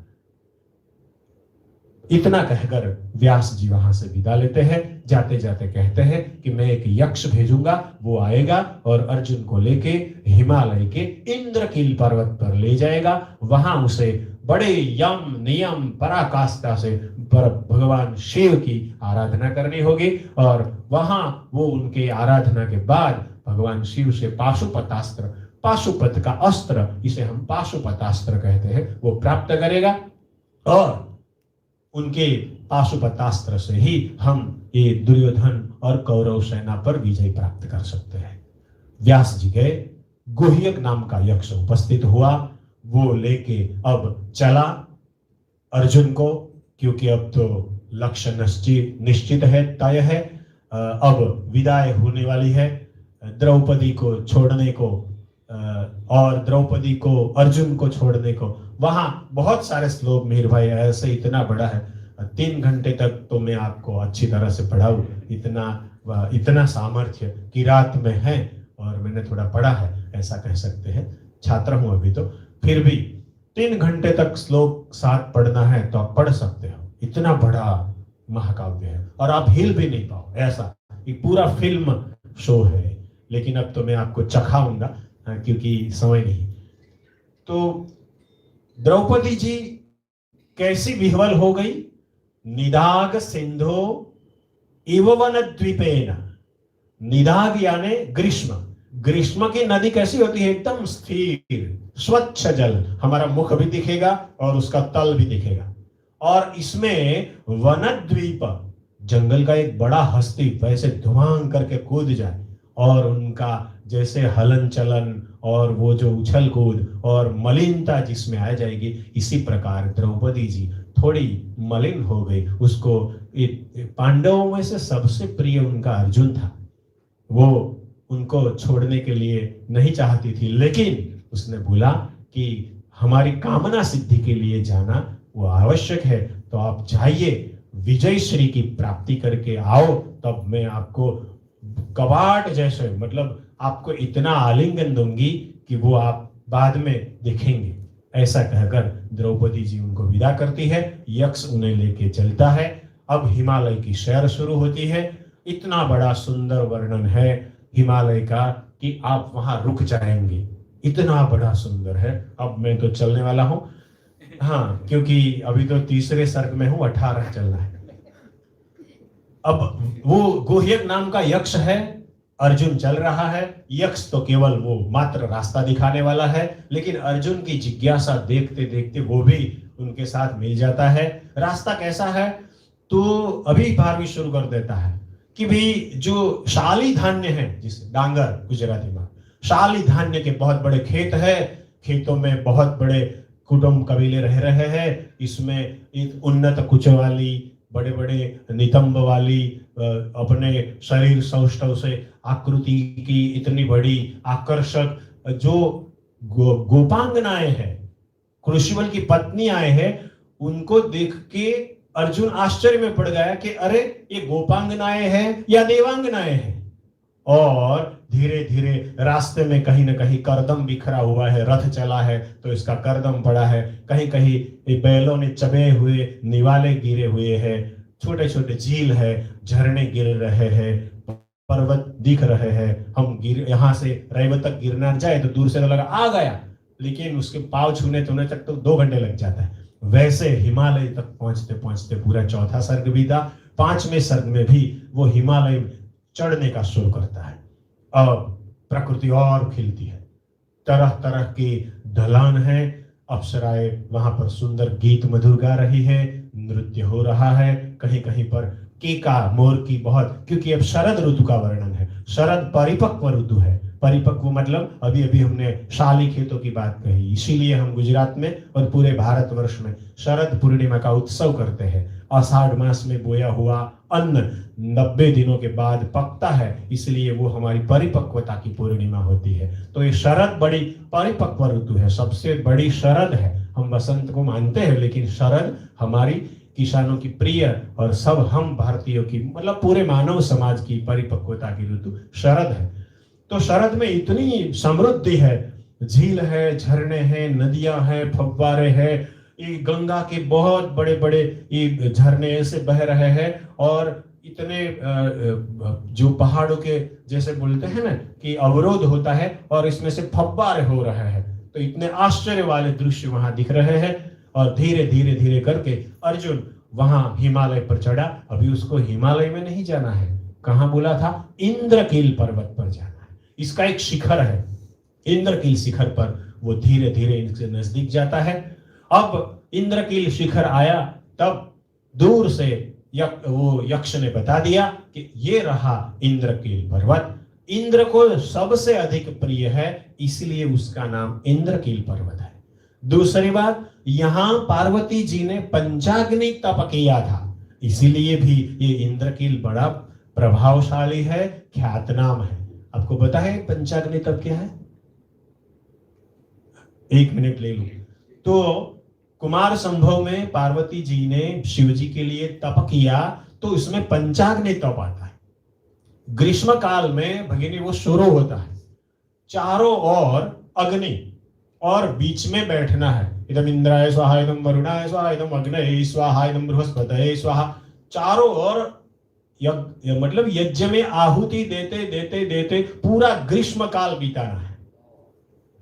इतना कहकर व्यास जी वहां से विदा लेते हैं। जाते जाते कहते हैं कि मैं एक यक्ष भेजूंगा, वो आएगा और अर्जुन को लेके हिमालय के इंद्रकील पर्वत पर ले जाएगा। वहां उसे बड़े यम नियम पराकाष्ठा से भगवान शिव की आराधना करनी होगी और वहां वो उनके आराधना के बाद भगवान शिव से पाशुपतास्त्र, पाशुपत का अस्त्र, इसे हम पाशुपतास्त्र कहते हैं, वो प्राप्त करेगा और उनके पाशुपतास्त्र से ही हम ये दुर्योधन और कौरव सेना पर विजय प्राप्त कर सकते हैं। व्यास जी गए, गुह्यक नाम का यक्ष उपस्थित हुआ, वो लेके अब चला अर्जुन को, क्योंकि अब तो लक्ष्य निश्चित है, तय है। अब विदाई होने वाली है। द्रौपदी को छोड़ने को और द्रौपदी को, अर्जुन को छोड़ने को, वहां बहुत सारे श्लोक मीर भाई ऐसे इतना बड़ा है, 3 घंटे तक तो मैं आपको अच्छी तरह से पढ़ाऊं, इतना सामर्थ्य किरात में है और मैंने थोड़ा पढ़ा है, ऐसा कह सकते हैं। छात्र हूं अभी तो, फिर भी 3 घंटे तक श्लोक साथ पढ़ना है तो आप पढ़ सकते हो, इतना बड़ा महाकाव्य है और आप हिल भी नहीं पाओ, ऐसा एक पूरा फिल्म शो है। लेकिन अब तो मैं आपको चखाऊंगा क्योंकि समय नहीं। तो द्रौपदी जी कैसी विह्वल हो गई? निदाग सिंधो इव वनद्वीपेन। निदाग यानी ग्रीष्म, ग्रीष्म की नदी कैसी होती है? एकदम स्थिर स्वच्छ जल, हमारा मुख भी दिखेगा और उसका तल भी दिखेगा। और इसमें वनद्वीप, जंगल का एक बड़ा हस्ती वैसे धुआं करके कूद जाए और उनका जैसे हलन चलन और वो जो उछल कूद और मलिनता जिसमें आ जाएगी, इसी प्रकार द्रौपदी जी थोड़ी मलिन हो गई। उसको पांडवों में से सबसे प्रिय उनका अर्जुन था, वो उनको छोड़ने के लिए नहीं चाहती थी, लेकिन उसने बोला कि हमारी कामना सिद्धि के लिए जाना वो आवश्यक है, तो आप जाइए, विजय श्री की प्राप्ति करके आओ, तब मैं आपको कबाड़ जैसे, मतलब आपको इतना आलिंगन दूंगी कि वो आप बाद में देखेंगे। ऐसा कहकर द्रौपदी जी उनको विदा करती है, यक्ष उन्हें लेके चलता है। अब हिमालय की सैर शुरू होती है। इतना बड़ा सुंदर वर्णन है हिमालय का कि आप वहां रुक जाएंगे, इतना बड़ा सुंदर है। अब मैं तो चलने वाला हूं, हाँ, क्योंकि अभी तो 3रे सर्ग में हूं, 18 चलना है। अब वो गुह्यक नाम का यक्ष है, अर्जुन चल रहा है। यक्ष तो केवल वो मात्र रास्ता दिखाने वाला है, लेकिन अर्जुन की जिज्ञासा देखते देखते वो भी उनके साथ मिल जाता है। रास्ता कैसा है? तो अभी 12वीं शुरू कर देता है कि भी जो शाली धान्य है, जिसे डांगर गुजराती में, शाली धान्य के बहुत बड़े खेत है, खेतों में बहुत बड़े कुटुंब कबीले रह रहे हैं। इसमें एक उन्नत कुच वाली, बड़े बड़े नितंब वाली, अपने शरीर सौष्ठव से आकृति की इतनी बड़ी आकर्षक जो गोपांगनाएं हैं, कृषिवल की पत्नी आए हैं, उनको देख के अर्जुन आश्चर्य में पड़ गया कि अरे ये गोपांगनाएं हैं या देवांगनाएं हैं। और धीरे धीरे रास्ते में कहीं ना कहीं करदम बिखरा हुआ है, रथ चला है तो इसका करदम पड़ा है, कहीं कहीं बैलों ने चबे हुए निवाले गिरे हुए हैं, छोटे छोटे झील है, झरने गिर रहे हैं, पर्वत दिख रहे हैं। हम यहाँ से रैवत तक गिरनार जाए तो दूर से तो लगा आ गया, लेकिन उसके पाँव छूने तक तो 2 घंटे लग जाता है। वैसे हिमालय तक पहुंचते पहुंचते पूरा 4था सर्ग भी था, 5वें सर्ग में भी वो हिमालय चढ़ने का शुरू करता है। अब प्रकृति और खिलती है, तरह तरह की ढलान है, अप्सराएं वहां पर सुंदर गीत मधुर गा रही है, नृत्य हो रहा है, कहीं कहीं पर कीका मोर की बहुत, क्योंकि अब शरद ऋतु का वर्णन है। शरद परिपक्व ऋतु है, परिपक्व मतलब अभी अभी हमने शाली खेतों की बात कही, इसीलिए हम गुजरात में और पूरे भारतवर्ष में शरद पूर्णिमा का उत्सव करते हैं। आषाढ़ मास में बोया हुआ अन्न 90 दिनों के बाद पकता है, इसलिए वो हमारी परिपक्वता की पूर्णिमा होती है। तो ये शरद बड़ी परिपक्व ऋतु है, सबसे बड़ी शरद है। हम बसंत को मानते हैं, लेकिन शरद हमारी किसानों की प्रिय और सब हम भारतीयों की, मतलब पूरे मानव समाज की परिपक्वता की ऋतु शरद है। तो शरद में इतनी समृद्धि है, झील है, झरने हैं, नदियां हैं, फव्वारे हैं, ये गंगा के बहुत बड़े बड़े ये झरने ऐसे बह रहे हैं, और इतने जो पहाड़ों के जैसे बोलते हैं ना कि अवरोध होता है और इसमें से फव्वारे हो रहे हैं, तो इतने आश्चर्य वाले दृश्य वहां दिख रहे हैं। और धीरे धीरे धीरे करके अर्जुन वहां हिमालय पर चढ़ा। अभी उसको हिमालय में नहीं जाना है, कहां बोला था? इंद्रकील पर्वत पर जाना है। इसका एक शिखर है, इंद्रकील शिखर पर वो धीरे धीरे इनसे नजदीक जाता है। अब इंद्रकील शिखर आया, तब दूर से वो यक्ष ने बता दिया कि ये रहा इंद्रकील पर्वत। इंद्र को सबसे अधिक प्रिय है, इसलिए उसका नाम इंद्रकील पर्वत है। दूसरी बात, यहां पार्वती जी ने पंचाग्नि तप किया था, इसीलिए भी ये इंद्रकील बड़ा प्रभावशाली है, ख्यातनाम है। आपको पता है पंचाग्नि तप क्या है? 1 मिनट ले लूं तो कुमार संभव में पार्वती जी ने शिव जी के लिए तप किया, तो इसमें पंचाग्नि तप आता है। ग्रीष्म काल में भगिनी वो शुरू होता है, चारों ओर अग्नि और बीच में बैठना है। इदम इंद्राय स्वाहा, इदम वरुणाय स्वाहा, इदम अग्नये स्वाहा, इदम बृहस्पतये स्वाहा। चारों ओर मतलब यज्ञ में आहुति देते देते देते पूरा ग्रीष्म काल बिताना है।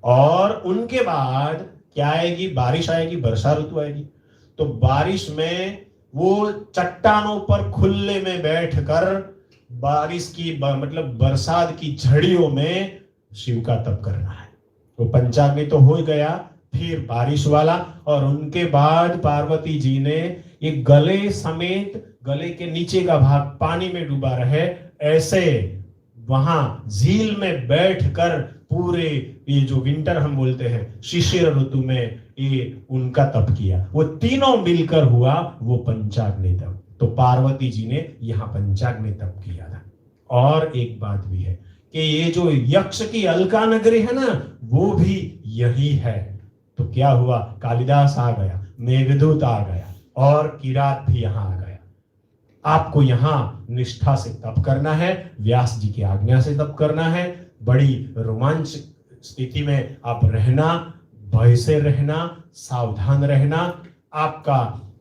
और उनके बाद क्या आएगी, बारिश आएगी, वर्षा ऋतु आएगी। तो बारिश में वो चट्टानों पर खुले में बैठकर बारिश की मतलब बरसात की झड़ियों में शिव का तप करना है। तो पंचाग्नि तो हो गया, फिर बारिश वाला, और उनके बाद पार्वती जी ने एक गले समेत, गले के नीचे का भाग पानी में डूबा रहे, ऐसे वहां झील में बैठकर पूरे ये जो विंटर हम बोलते हैं शिशिर ऋतु में ये उनका तप किया। वो तीनों मिलकर हुआ वो पंचाग्नि तप। तो पार्वती जी ने यहाँ पंचाग्नि तप किया था। और एक बात भी है कि ये जो यक्ष की अलका नगरी है ना, वो भी यही है। तो क्या हुआ, कालिदास आ गया, मेघदूत आ गया और किरात भी यहाँ आ गया। आपको यहाँ निष्ठा से तप करना है, व्यास जी की आज्ञा से तप करना है। बड़ी रोमांच स्थिति में आप रहना, भय से रहना, सावधान रहना। आपका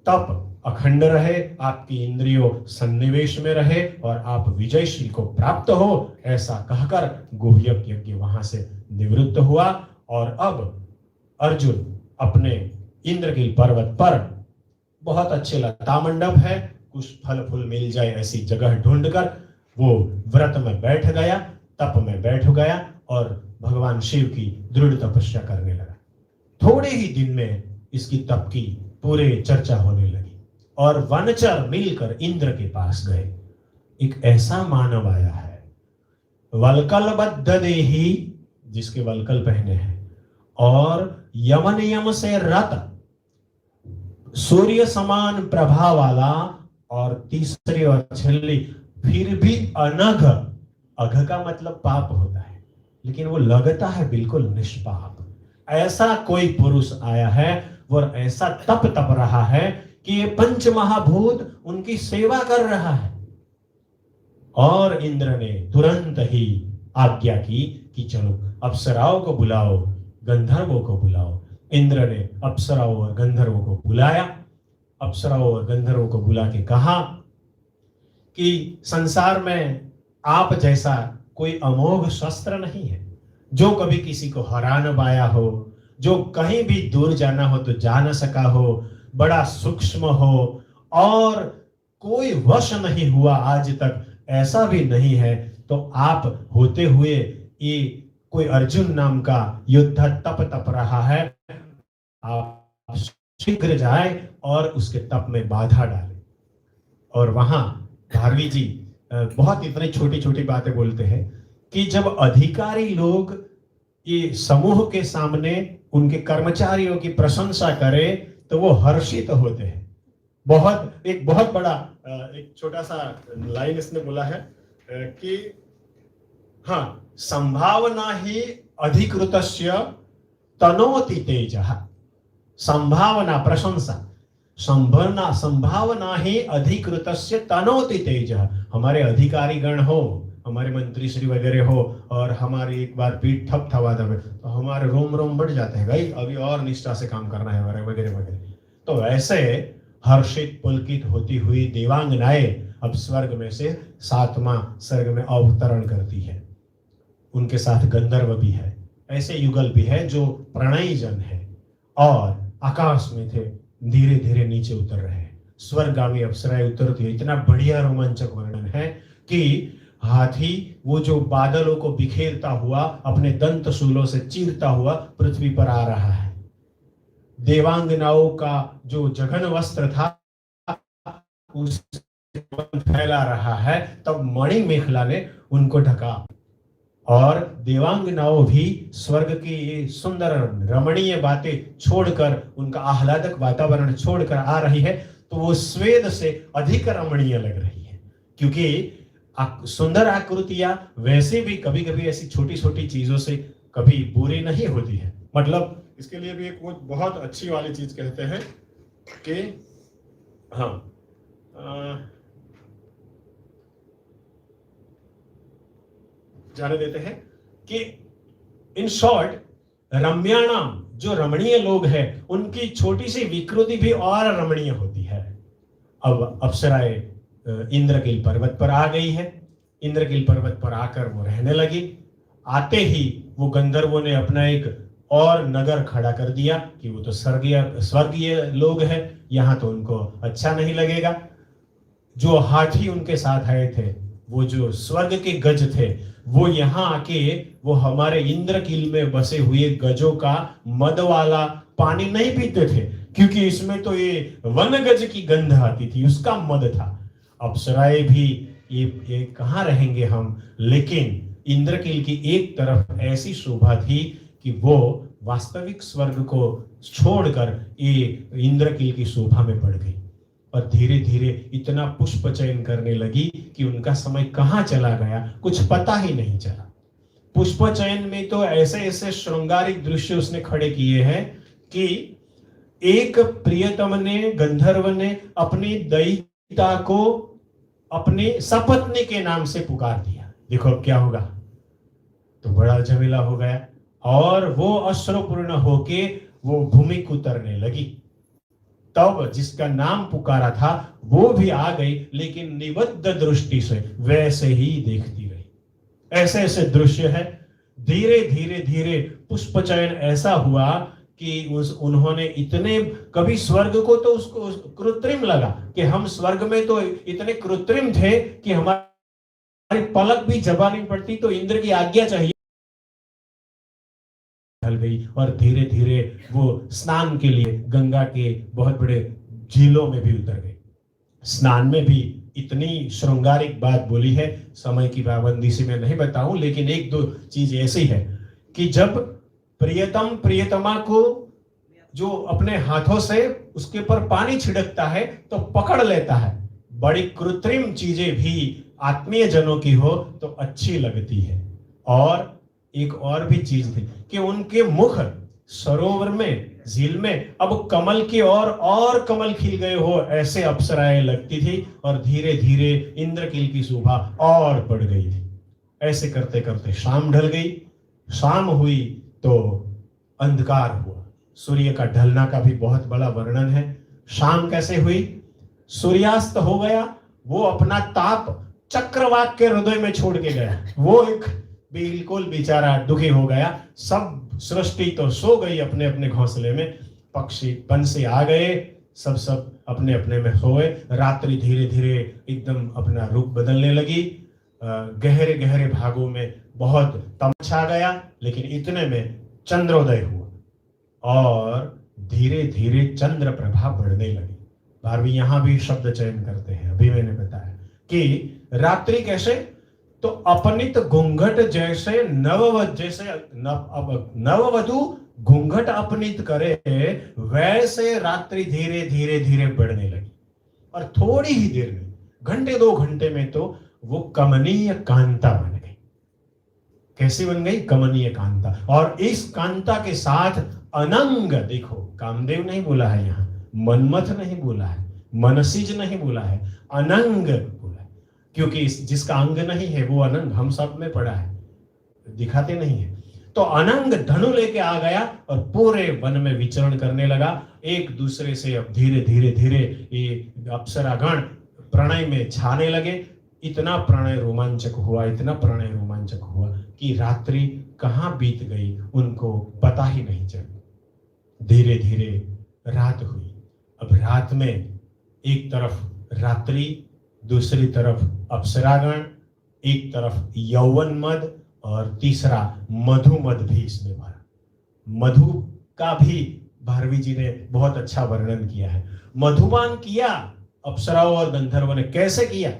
तप अखंड रहे, आपकी इंद्रियों सन्निवेश में रहे और आप विजयशील को प्राप्त हो, ऐसा कहकर गुह्यक यज्ञ वहां से निवृत्त हुआ। और अब अर्जुन अपने इंद्रकील पर्वत पर बहुत अच्छे लता मंडप है, कुछ फल फूल मिल जाए ऐसी जगह ढूंढकर वो व्रत में बैठ गया, तप में बैठ गया और भगवान शिव की दृढ़ तपस्या करने लगा। थोड़े ही दिन में इसकी तप की पूरे चर्चा होने लगी और वनचर मिलकर इंद्र के पास गए। एक ऐसा मानव आया है वलकलबद्ध देही, जिसके वलकल पहने हैं, और यमन यम से रत, सूर्य समान प्रभा वाला, और तीसरी और छली फिर भी अनघ। अघ का मतलब पाप होता है, लेकिन वो लगता है बिल्कुल निष्पाप। ऐसा कोई पुरुष आया है और ऐसा तप रहा है कि ये पंच महाभूत उनकी सेवा कर रहा है। और इंद्र ने तुरंत ही आज्ञा की कि चलो अप्सराओं को बुलाओ, गंधर्वों को बुलाओ। इंद्र ने अप्सराओं और गंधर्वों को बुलाया। अप्सराओं और गंधर्वों को बुला के कहा कि संसार में आप जैसा कोई अमोघ शस्त्र नहीं है, जो कभी किसी को हरा न पाया हो, जो कहीं भी दूर जाना हो तो जा न सका हो, बड़ा सूक्ष्म हो और कोई वश नहीं हुआ आज तक, ऐसा भी नहीं है। तो आप होते हुए ये कोई अर्जुन नाम का योद्धा तप रहा है, आप शीघ्र जाए और उसके तप में बाधा डालें। और वहां धारवी जी बहुत इतनी छोटी छोटी बातें बोलते हैं कि जब अधिकारी लोग ये समूह के सामने उनके कर्मचारियों की प्रशंसा करें तो वो हर्षित होते हैं। एक बहुत बड़ा एक छोटा सा लाइन इसने बोला है कि हाँ, संभावना ही अधिकृतस्य तनोति तेजः। संभावना, प्रशंसा, संभावना ही अधिकृतस्य तनोति तेजः। हमारे अधिकारी गण हो, हमारे मंत्री श्री वगैरह हो और हमारी एक बार पीठ थपथपा दे तो हमारे रोम रोम बढ़ जाते हैं, भाई अभी और निष्ठा से काम करना है वगैरह वगैरह। तो ऐसे हर्षित पुलकित होती हुई देवांगनाएं अब स्वर्ग में से 7वां स्वर्ग में अवतरण करती है। उनके साथ गंधर्व भी है, ऐसे युगल भी है जो प्रणयी जन है और आकाश में थे, धीरे धीरे नीचे उतर रहे हैं। स्वर्गामी अप्सराएं उतरती है। इतना बढ़िया रोमांचक वर्णन है कि हाथी वो जो बादलों को बिखेरता हुआ अपने दंत शूलों से चीरता हुआ पृथ्वी पर आ रहा है। देवांगनाओं का जो जघन वस्त्र था उसे फैला रहा है, तब मणि मेखला ने उनको ढका। और देवांगनाओं भी स्वर्ग की ये सुंदर रमणीय बातें छोड़कर, उनका आह्लादक वातावरण छोड़कर आ रही है, तो वो स्वेद से अधिक रमणीय लग रही है। क्योंकि सुंदर आकृतियां वैसे भी कभी कभी ऐसी छोटी छोटी चीजों से कभी बुरी नहीं होती है। मतलब इसके लिए भी एक बहुत अच्छी वाली चीज कहते हैं कि हाँ जाने देते हैं कि इन शॉर्ट रम्याणाम, जो रमणीय लोग हैं उनकी छोटी सी विकृति भी और रमणीय होती है। अब अप्सराएं इंद्रकील पर्वत पर आ गई है। इंद्रकील पर्वत पर आकर वो रहने लगी। आते ही वो गंधर्वों ने अपना एक और नगर खड़ा कर दिया कि वो तो स्वर्गीय लोग हैं, यहाँ तो उनको अच्छा नहीं लगेगा। जो हाथी उनके साथ आए थे, वो जो स्वर्ग के गज थे, वो यहाँ आके वो हमारे इंद्रकील में बसे हुए गजों का मद वाला पानी नहीं पीते थे, क्योंकि इसमें तो ये वन गज की गंध आती थी, उसका मद था। अप्सराएं भी ये कहाँ रहेंगे हम, लेकिन इंद्रकील की एक तरफ ऐसी शोभा थी कि वो वास्तविक स्वर्ग को छोड़कर ये इंद्रकील की शोभा में पड़ गई और धीरे धीरे इतना पुष्प चयन करने लगी कि उनका समय कहाँ चला गया कुछ पता ही नहीं चला। पुष्प चयन में तो ऐसे ऐसे श्रृंगारिक दृश्य उसने खड़े किए हैं कि एक प्रियतम ने, गंधर्व ने अपनी दयिता को अपनी सपत्नी के नाम से पुकार दिया। देखो अब क्या होगा, तो बड़ा झमेला हो गया और वो अश्रुपूर्ण होके वो भूमि को उतरने लगी। तब जिसका नाम पुकारा था वो भी आ गई, लेकिन निबद्ध दृष्टि से वैसे ही देखती रही। ऐसे ऐसे दृश्य है। धीरे धीरे धीरे पुष्प चयन ऐसा हुआ कि उन्होंने इतने, कभी स्वर्ग को तो उसको कृत्रिम लगा कि हम स्वर्ग में तो इतने कृत्रिम थे कि हमारी पलक भी जबा नहीं पड़ती, तो इंद्र की आज्ञा चाहिए ढल गई और धीरे धीरे वो स्नान के लिए गंगा के बहुत बड़े झीलों में भी उतर गए। स्नान में भी इतनी श्रृंगारिक बात बोली है, समय की पाबंदी से मैं नहीं बताऊं, लेकिन एक दो चीज ऐसी है कि जब प्रियतम प्रियतमा को जो अपने हाथों से उसके ऊपर पानी छिड़कता है तो पकड़ लेता है। बड़ी कृत्रिम चीजें भी आत्मीय जनों की हो तो अच्छी लगती है। और एक और भी चीज थी कि उनके मुख सरोवर में, झील में अब कमल की और कमल खिल गए हो ऐसे अप्सराएं लगती थी और धीरे धीरे इंद्रकील की शोभा और बढ़ गई थी। ऐसे करते करते शाम ढल गई। शाम हुई तो अंधकार हुआ। सूर्य का ढलना का भी बहुत बड़ा वर्णन है। शाम कैसे हुई, सूर्यास्त हो गया, वो अपना ताप चक्रवाक के हृदय में छोड़ के गया। वो एक बिल्कुल बेचारा दुखी हो गया। सब सृष्टि तो सो गई अपने अपने घोंसले में, पक्षी पंछी आ गए, सब अपने अपने में सोए। रात्रि धीरे धीरे एकदम अपना रूप बदलने लगी। गहरे गहरे भागों में बहुत तमछा गया, लेकिन इतने में चंद्रोदय हुआ और धीरे धीरे चंद्र प्रभा बढ़ने लगी। भारवी यहाँ भी शब्द चयन करते हैं, अभी मैंने बताया कि रात्रि कैसे, तो अपनित घूंघट जैसे नववधु घूंघट अपनित करे वैसे रात्रि धीरे धीरे धीरे बढ़ने लगी। और थोड़ी ही देर में, घंटे 2 घंटे में तो वो कमनीय कांता बन गई। कैसी बन गई, कमनीय कांता। और इस कांता के साथ अनंग, देखो कामदेव नहीं बोला है यहाँ, मनमथ नहीं बोला है, मनसीज नहीं बोला है, अनंग बोला है। क्योंकि जिसका अंग नहीं है वो अनंग, हम सब में पड़ा है, दिखाते नहीं है। तो अनंग धनु लेके आ गया और पूरे वन में विचरण करने लगा। एक दूसरे से अब धीरे धीरे धीरे ये अप्सरागण प्रणय में छाने लगे। इतना प्रणय रोमांचक हुआ, इतना प्रणय रोमांचक हुआ कि रात्रि कहाँ बीत गई उनको पता ही नहीं चला। धीरे धीरे रात हुई। अब रात में एक तरफ रात्रि, दूसरी तरफ अप्सरागण, एक तरफ यौवन मद और तीसरा मधु मद भी इसमें भरा। मधु का भी भारवी जी ने बहुत अच्छा वर्णन किया है। मधुपान किया अप्सराओं और गंधर्वों ने। कैसे किया,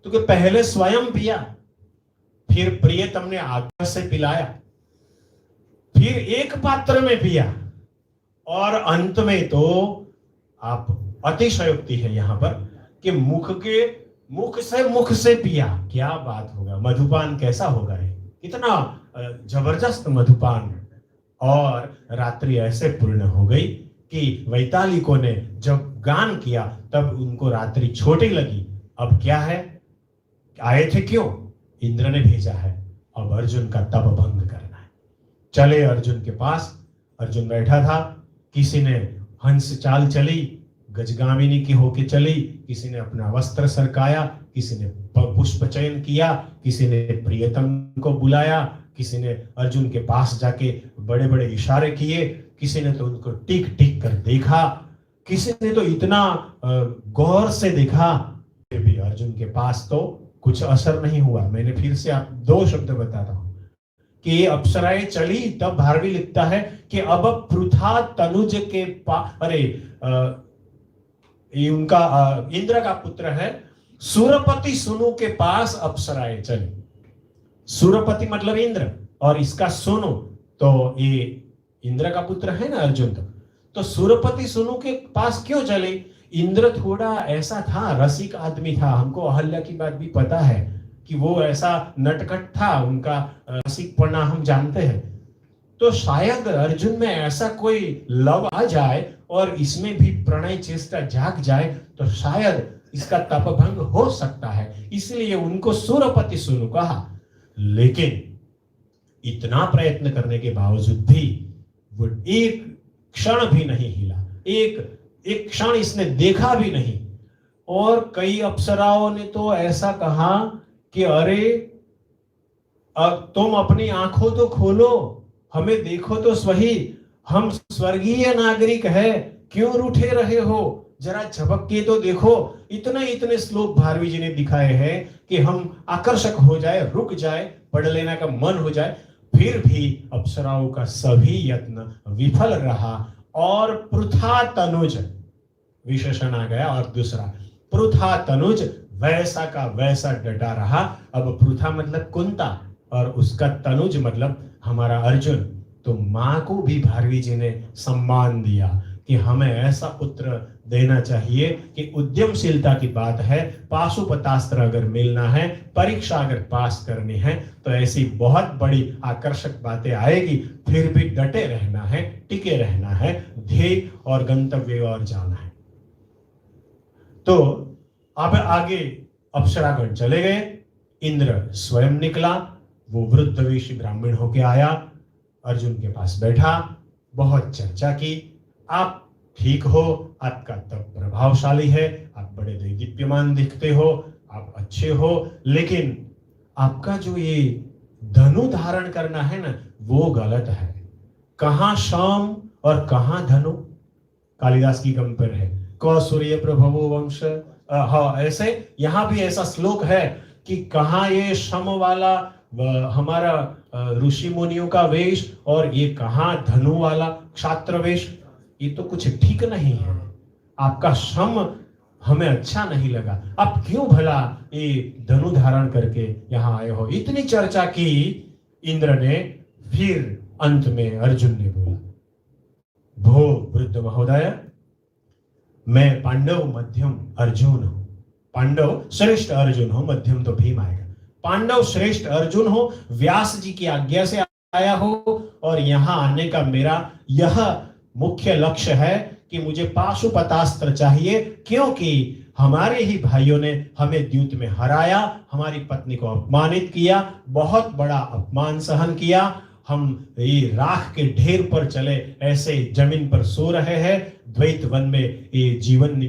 तो कि पहले स्वयं पिया, फिर प्रियतम ने आग्रह से पिलाया, फिर एक पात्र में पिया और अंत में तो आप अतिशयोक्ति है यहां पर कि मुख से पिया। क्या बात होगा, मधुपान कैसा होगा, कितना जबरदस्त मधुपान और रात्रि ऐसे पूर्ण हो गई कि वैतालिकों ने जब गान किया तब उनको रात्रि छोटी लगी। अब क्या है, आए थे क्यों? इंद्र ने भेजा है, अब अर्जुन का तप भंग करना है। चले अर्जुन के पास। अर्जुन बैठा था, किसी ने हंस चाल चली, गजगामिनी की होके चली, किसी ने अपना वस्त्र सरकाया, किसी ने पुष्प चयन किया, किसी ने प्रियतम को बुलाया, किसी ने अर्जुन के पास जाके बड़े बड़े इशारे किए, किसी ने तो उनको टिक टिक कर देखा, किसी ने तो इतना गौर से देखा, फिर भी अर्जुन के पास तो कुछ असर नहीं हुआ। मैंने फिर से आप 2 शब्द बताता हूं कि ये अप्सराएं चली, तब भारवी लिखता है कि अब पृथा तनुज के ये उनका इंद्र का पुत्र है, सूरपति सुनु के पास अप्सराएं चली। सूरपति मतलब इंद्र, और इसका सुनु तो ये इंद्र का पुत्र है ना अर्जुन। तो सूरपति सुनु के पास क्यों चले? इंद्र थोड़ा ऐसा था, रसिक आदमी था। हमको अहल्या की बात भी पता है कि वो ऐसा नटखट था, उनका रसिकपना हम जानते हैं। तो शायद अर्जुन में ऐसा कोई लव आ जाए और इसमें भी प्रणय चेष्टा जाग जाए, तो शायद इसका तपभंग हो सकता है, इसलिए उनको सूरपति सुनु कहा। लेकिन इतना प्रयत्न करने के बावजूद भी वो एक क्षण भी नहीं हिला, एक क्षण इसने देखा भी नहीं। और कई अप्सराओं ने तो ऐसा कहा कि अरे अब तुम अपनी आंखों तो खोलो, हमें देखो तो सही, हम स्वर्गीय नागरिक है, क्यों रूठे रहे हो, जरा झपक के तो देखो। इतने श्लोक भारवी जी ने दिखाए हैं कि हम आकर्षक हो जाए, रुक जाए, पढ़ लेने का मन हो जाए। फिर भी अप्सराओं का सभी यत्न विफल रहा और पृथा तनुज विशेषण आ गया। और दूसरा पृथा तनुज वैसा का वैसा डटा रहा। अब पृथा मतलब कुंता और उसका तनुज मतलब हमारा अर्जुन। तो मां को भी भारवी जी ने सम्मान दिया कि हमें ऐसा पुत्र देना चाहिए कि उद्यमशीलता की बात है, पाशुपतास्त्र अगर मिलना है, परीक्षा अगर पास करनी है, तो ऐसी बहुत बड़ी आकर्षक बातें आएगी, फिर भी डटे रहना है, टिके रहना है, ध्येय और गंतव्य और जाना है। तो अब आगे अप्सरागण चले गए, इंद्र स्वयं निकला, वो वृद्ध वेशी ब्राह्मण होके आया, अर्जुन के पास बैठा, बहुत चर्चा की। आप ठीक हो, आपका तप प्रभावशाली है, आप बड़े दीप्यमान दिखते हो, आप अच्छे हो, लेकिन आपका जो ये धनु धारण करना है ना, वो गलत है। कहां शाम और कहां धनु? कालिदास की कंपेयर है, क सूर्य प्रभवो वंश। हाँ, ऐसे यहां भी ऐसा श्लोक है कि कहां ये शम वाला हमारा ऋषि मुनियों का वेश और ये कहां धनु वाला क्षात्र वेश। ये तो कुछ ठीक नहीं है। आपका श्रम हमें अच्छा नहीं लगा, आप क्यों भला ये धनु धारण करके यहां आए हो? इतनी चर्चा की इंद्र ने, फिर अंत में अर्जुन ने बोला, भो वृद्ध महोदय, मैं पांडव मध्यम अर्जुन हूं। पांडव श्रेष्ठ अर्जुन हो, मध्यम तो भीम आएगा। पांडव श्रेष्ठ अर्जुन हो, व्यास जी की आज्ञा से आया हो, और यहां आने का मेरा यह मुख्य लक्ष्य है कि मुझे पाशुपतास्त्र चाहिए, क्योंकि हमारे ही भाइयों ने हमें द्यूत में हराया, हमारी पत्नी को अपमानित किया, बहुत बड़ा अपमान सहन किया। हम ये राख के ढेर पर चले ऐसे जमीन पर सो रहे हैं, द्वैत वन में ये जीवन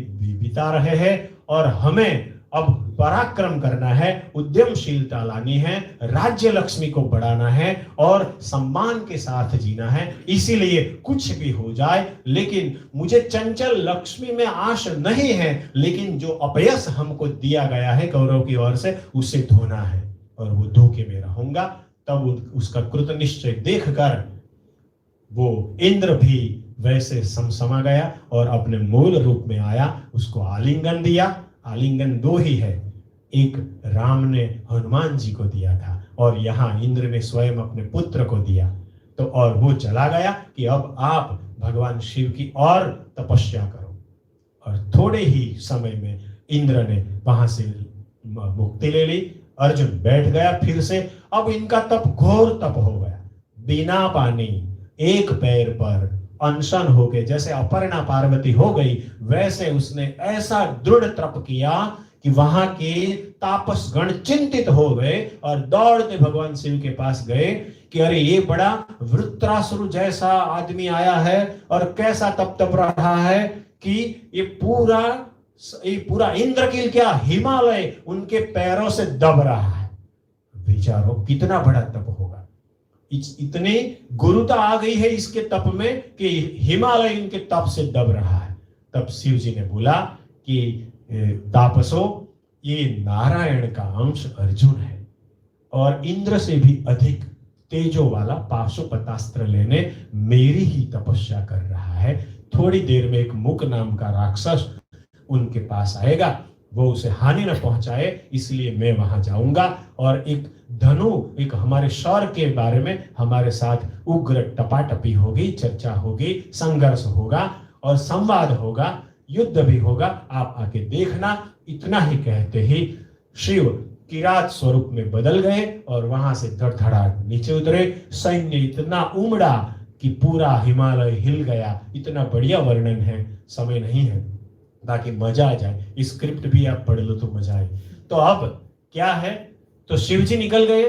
बिता रहे हैं, और हमें अब पराक्रम करना है, उद्यमशीलता लानी है, राज्य लक्ष्मी को बढ़ाना है और सम्मान के साथ जीना है। इसीलिए कुछ भी हो जाए, लेकिन मुझे चंचल लक्ष्मी में आश नहीं है, लेकिन जो अपयश हमको दिया गया है कौरव की ओर से, उसे धोना है, और वो धो के मैं रहूंगा। तब उसका कृत निश्चय देखकर वो इंद्र भी वैसे समसमा गया और अपने मूल रूप में आया, उसको आलिंगन दिया। आलिंगन 2 ही है, एक राम ने हनुमान जी को दिया था और यहाँ इंद्र ने स्वयं अपने पुत्र को दिया। तो और वो चला गया कि अब आप भगवान शिव की और तपस्या करो। और थोड़े ही समय में इंद्र ने वहां से मुक्ति ले ली। अर्जुन बैठ गया फिर से। अब इनका तप घोर तप हो गया, बिना पानी, एक पैर पर अनशन हो गए, जैसे अपर्णा पार्वती हो गई, वैसे उसने ऐसा दृढ़ तप किया कि वहां के तापस गण चिंतित हो गए और दौड़ते भगवान शिव के पास गए कि अरे ये बड़ा वृत्रासुर जैसा आदमी आया है और कैसा तप रहा है कि ये पूरा इंद्रकील क्या हिमालय उनके पैरों से दब रहा है। विचारो कितना बड़ा तप होगा, इतनी गुरुता आ गई है इसके तप में कि हिमालय इनके तप से दब रहा है। तब शिव जी ने बोला कि तापसो, ये नारायण का अंश अर्जुन है और इंद्र से भी अधिक तेजो वाला पाशुपतास्त्र लेने मेरी ही तपस्या कर रहा है। थोड़ी देर में एक मुक नाम का राक्षस उनके पास आएगा, वो उसे हानि न पहुंचाए इसलिए मैं वहां जाऊंगा और एक धनु, एक हमारे शौर्य के बारे में हमारे साथ उग्र टपाटपी होगी, चर्चा होगी, संघर्ष होगा और संवाद होगा, युद्ध भी होगा, आप आके देखना। इतना ही कहते ही शिव किरात स्वरूप में बदल गए और वहां से धड़धड़ाहट नीचे उतरे। सैन्य इतना उमड़ा कि पूरा हिमालय हिल गया। इतना बढ़िया वर्णन है, समय नहीं है ताकि मजा आ जाए। स्क्रिप्ट भी आप पढ़ लो तो मजा आए। तो अब क्या है, तो शिव जी निकल गए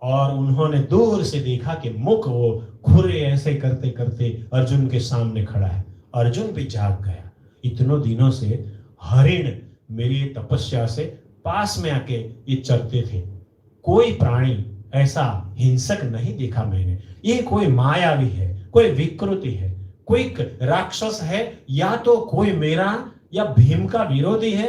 और उन्होंने दूर से देखा कि मुख वो खुरे ऐसे करते करते अर्जुन के सामने खड़ा है। अर्जुन भी जाग गया। इतनों दिनों से हरिण मेरी तपस्या से पास में आके ये चरते थे, कोई प्राणी ऐसा हिंसक नहीं देखा मैंने। ये कोई मायावी है, कोई विकृति है, कोई राक्षस है, या तो कोई मेरा या भीम का विरोधी है।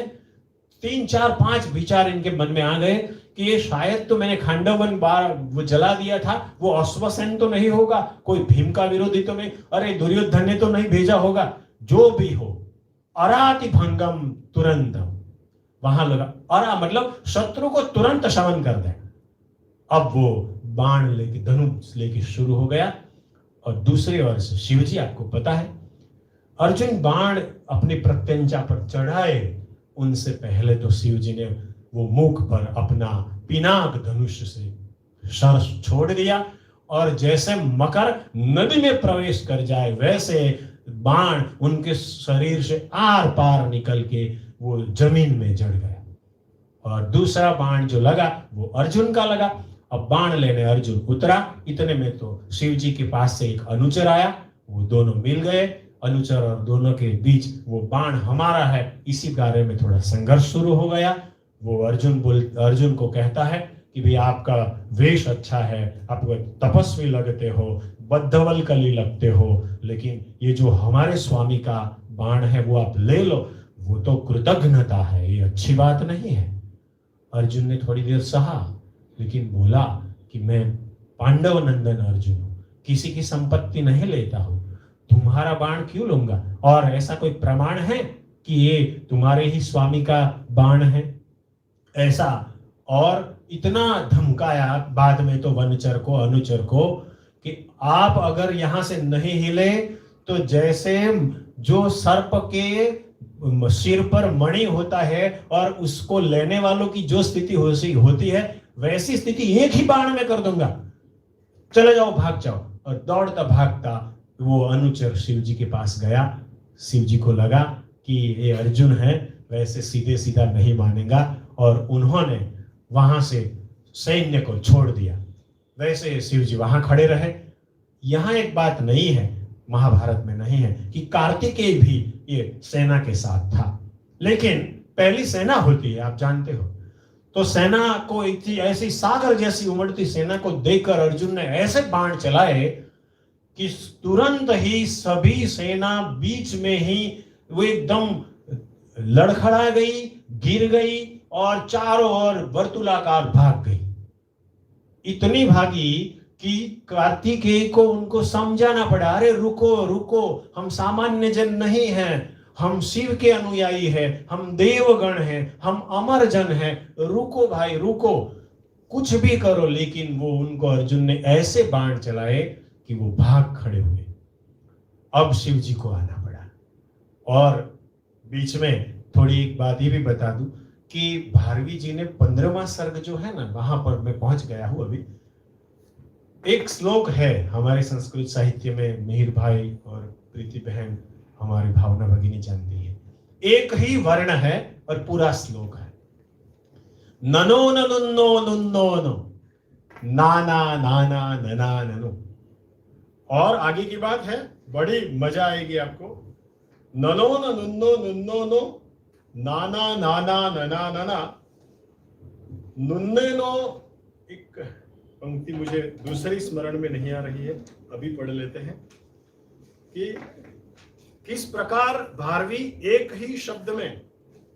3 4 5 विचार इनके मन में आ गए कि ये शायद तो मैंने खांडवन बार वो जला दिया था, वो अश्वसेन तो नहीं होगा, कोई भीम का विरोधी तो नहीं, अरे दुर्योधन ने तो नहीं भेजा होगा। जो भी हो, अराति भंगम तुरंत वहां लगा। अरा मतलब शत्रु को तुरंत शमन कर दे। अब वो बाण लेके, धनुष लेके शुरू हो गया। और दूसरी ओर से शिवजी, आपको पता है अर्जुन बाण अपनी प्रत्यंचा पर चढ़ाए, उनसे पहले तो शिवजी ने वो मुख पर अपना पिनाक धनुष से शर छोड़ दिया और जैसे मकर नदी में प्रवेश कर जाए वैसे बाण उनके शरीर से आर पार निकल के वो जमीन में जड़ गया। और दूसरा बाण जो लगा वो अर्जुन का लगा। अब बाण लेने अर्जुन उतरा, इतने में तो शिव जी के पास से एक अनुचर आया, वो दोनों मिल गए। अनुचर और दोनों के बीच वो बाण हमारा है, इसी बारे में थोड़ा संघर्ष शुरू हो गया। वो अर्जुन को कहता है कि भाई आपका वेश अच्छा है, आप तपस्वी लगते हो, बद्धवलकली लगते हो, लेकिन ये जो हमारे स्वामी का बाण है वो आप ले लो, वो तो कृतज्ञता है, ये अच्छी बात नहीं है। अर्जुन ने थोड़ी देर सहा, लेकिन बोला कि मैं पांडव नंदन अर्जुन हूं, किसी की संपत्ति नहीं लेता हूं, तुम्हारा बाण क्यों लूंगा? और ऐसा कोई प्रमाण है कि ये तुम्हारे ही स्वामी का बाण है? ऐसा और इतना धमकाया बाद में तो वनचर को, अनुचर को, कि आप अगर यहां से नहीं हिले तो जैसे जो सर्प के सिर पर मणि होता है और उसको लेने वालों की जो स्थिति होती है वैसी स्थिति एक ही बाण में कर दूंगा, चले जाओ, भाग जाओ। और दौड़ता भागता वो अनुचर शिव जी के पास गया। शिव जी को लगा कि ये अर्जुन है, वैसे सीधे सीधा नहीं मानेगा, और उन्होंने वहां से सैन्य को छोड़ दिया। वैसे शिव जी वहां खड़े रहे। यहां एक बात नहीं है, महाभारत में नहीं है, कि कार्तिकेय भी ये सेना के साथ था, लेकिन पहली सेना होती है, आप जानते हो। तो सेना को ऐसी सागर जैसी उमड़ती सेना को देखकर अर्जुन ने ऐसे बाण चलाए कि तुरंत ही सभी सेना बीच में ही वो एकदम लड़खड़ा गई, गिर गई और चारों ओर वर्तुलाकार भाग गई। इतनी भागी कि कार्तिकेय को उनको समझाना पड़ा, अरे रुको रुको, हम सामान्य जन नहीं हैं, हम शिव के अनुयायी हैं, हम देवगण हैं, हम अमर जन हैं, रुको भाई रुको, कुछ भी करो। लेकिन वो उनको अर्जुन ने ऐसे बाण चलाए कि वो भाग खड़े हुए। अब शिव जी को आना पड़ा। और बीच में थोड़ी एक बात ये भी बता दूं कि भारवी जी ने 15वां सर्ग जो है ना, वहां पर मैं पहुंच गया हूं अभी। एक श्लोक है हमारे संस्कृत साहित्य में, मिहिर भाई और प्रीति बहन हमारी भावना भगिनी जानती है। एक ही वर्ण है और पूरा श्लोक है, ननो नुन्नो नुन्नो नो, नाना नाना नना ननु। और आगे की बात है, बड़ी मजा आएगी आपको। ननो नुन्नो नुन्नो नो, नाना नाना नना नना, नुन्ने नो। एक पंक्ति मुझे दूसरी स्मरण में नहीं आ रही है, अभी पढ़ लेते हैं कि किस प्रकार भारवी एक ही शब्द में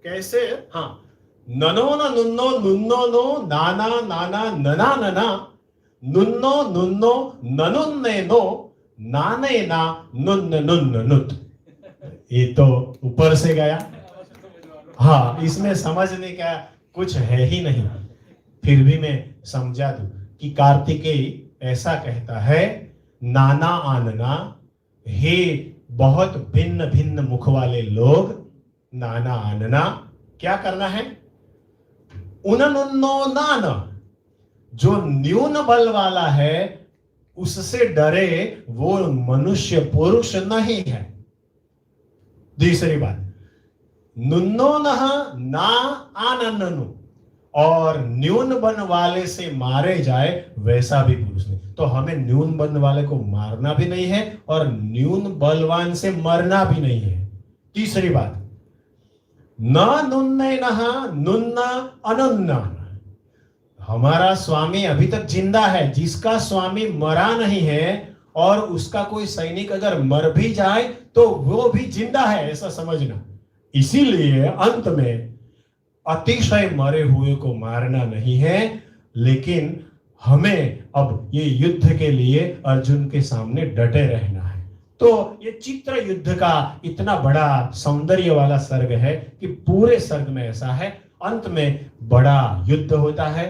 कैसे, हाँ, ननो न नुन्नो नुन्नो नो, नाना नाना नना नना, नुन्नो नुन्नो ननुन्ने नो, नाने ना नुन्न नुन्न नुत। ये तो ऊपर से गया, हाँ, इसमें समझने का कुछ है ही नहीं। फिर भी मैं समझा दूं कि कार्तिकेय ऐसा कहता है, नाना आनना, हे बहुत भिन्न भिन्न मुख वाले लोग, नाना आनना, क्या करना है? उन्नो नान, जो न्यून बल वाला है उससे डरे, वो मनुष्य पुरुष नहीं है। दूसरी बात, नुन्नो नह ना आनन्नु, और न्यून बन वाले से मारे जाए वैसा भी पुरुष नहीं। तो हमें न्यून बन वाले को मारना भी नहीं है और न्यून बलवान से मरना भी नहीं है। तीसरी बात, न नुन्ने नह नुन्ना अनुन्ना, हमारा स्वामी अभी तक जिंदा है, जिसका स्वामी मरा नहीं है और उसका कोई सैनिक अगर मर भी जाए तो वो भी जिंदा है, ऐसा समझना। इसीलिए अंत में अतिशय मरे हुए को मारना नहीं है, लेकिन हमें अब ये युद्ध के लिए अर्जुन के सामने डटे रहना है। तो ये चित्र युद्ध का इतना बड़ा सौंदर्य वाला सर्ग है कि पूरे सर्ग में ऐसा है, अंत में बड़ा युद्ध होता है,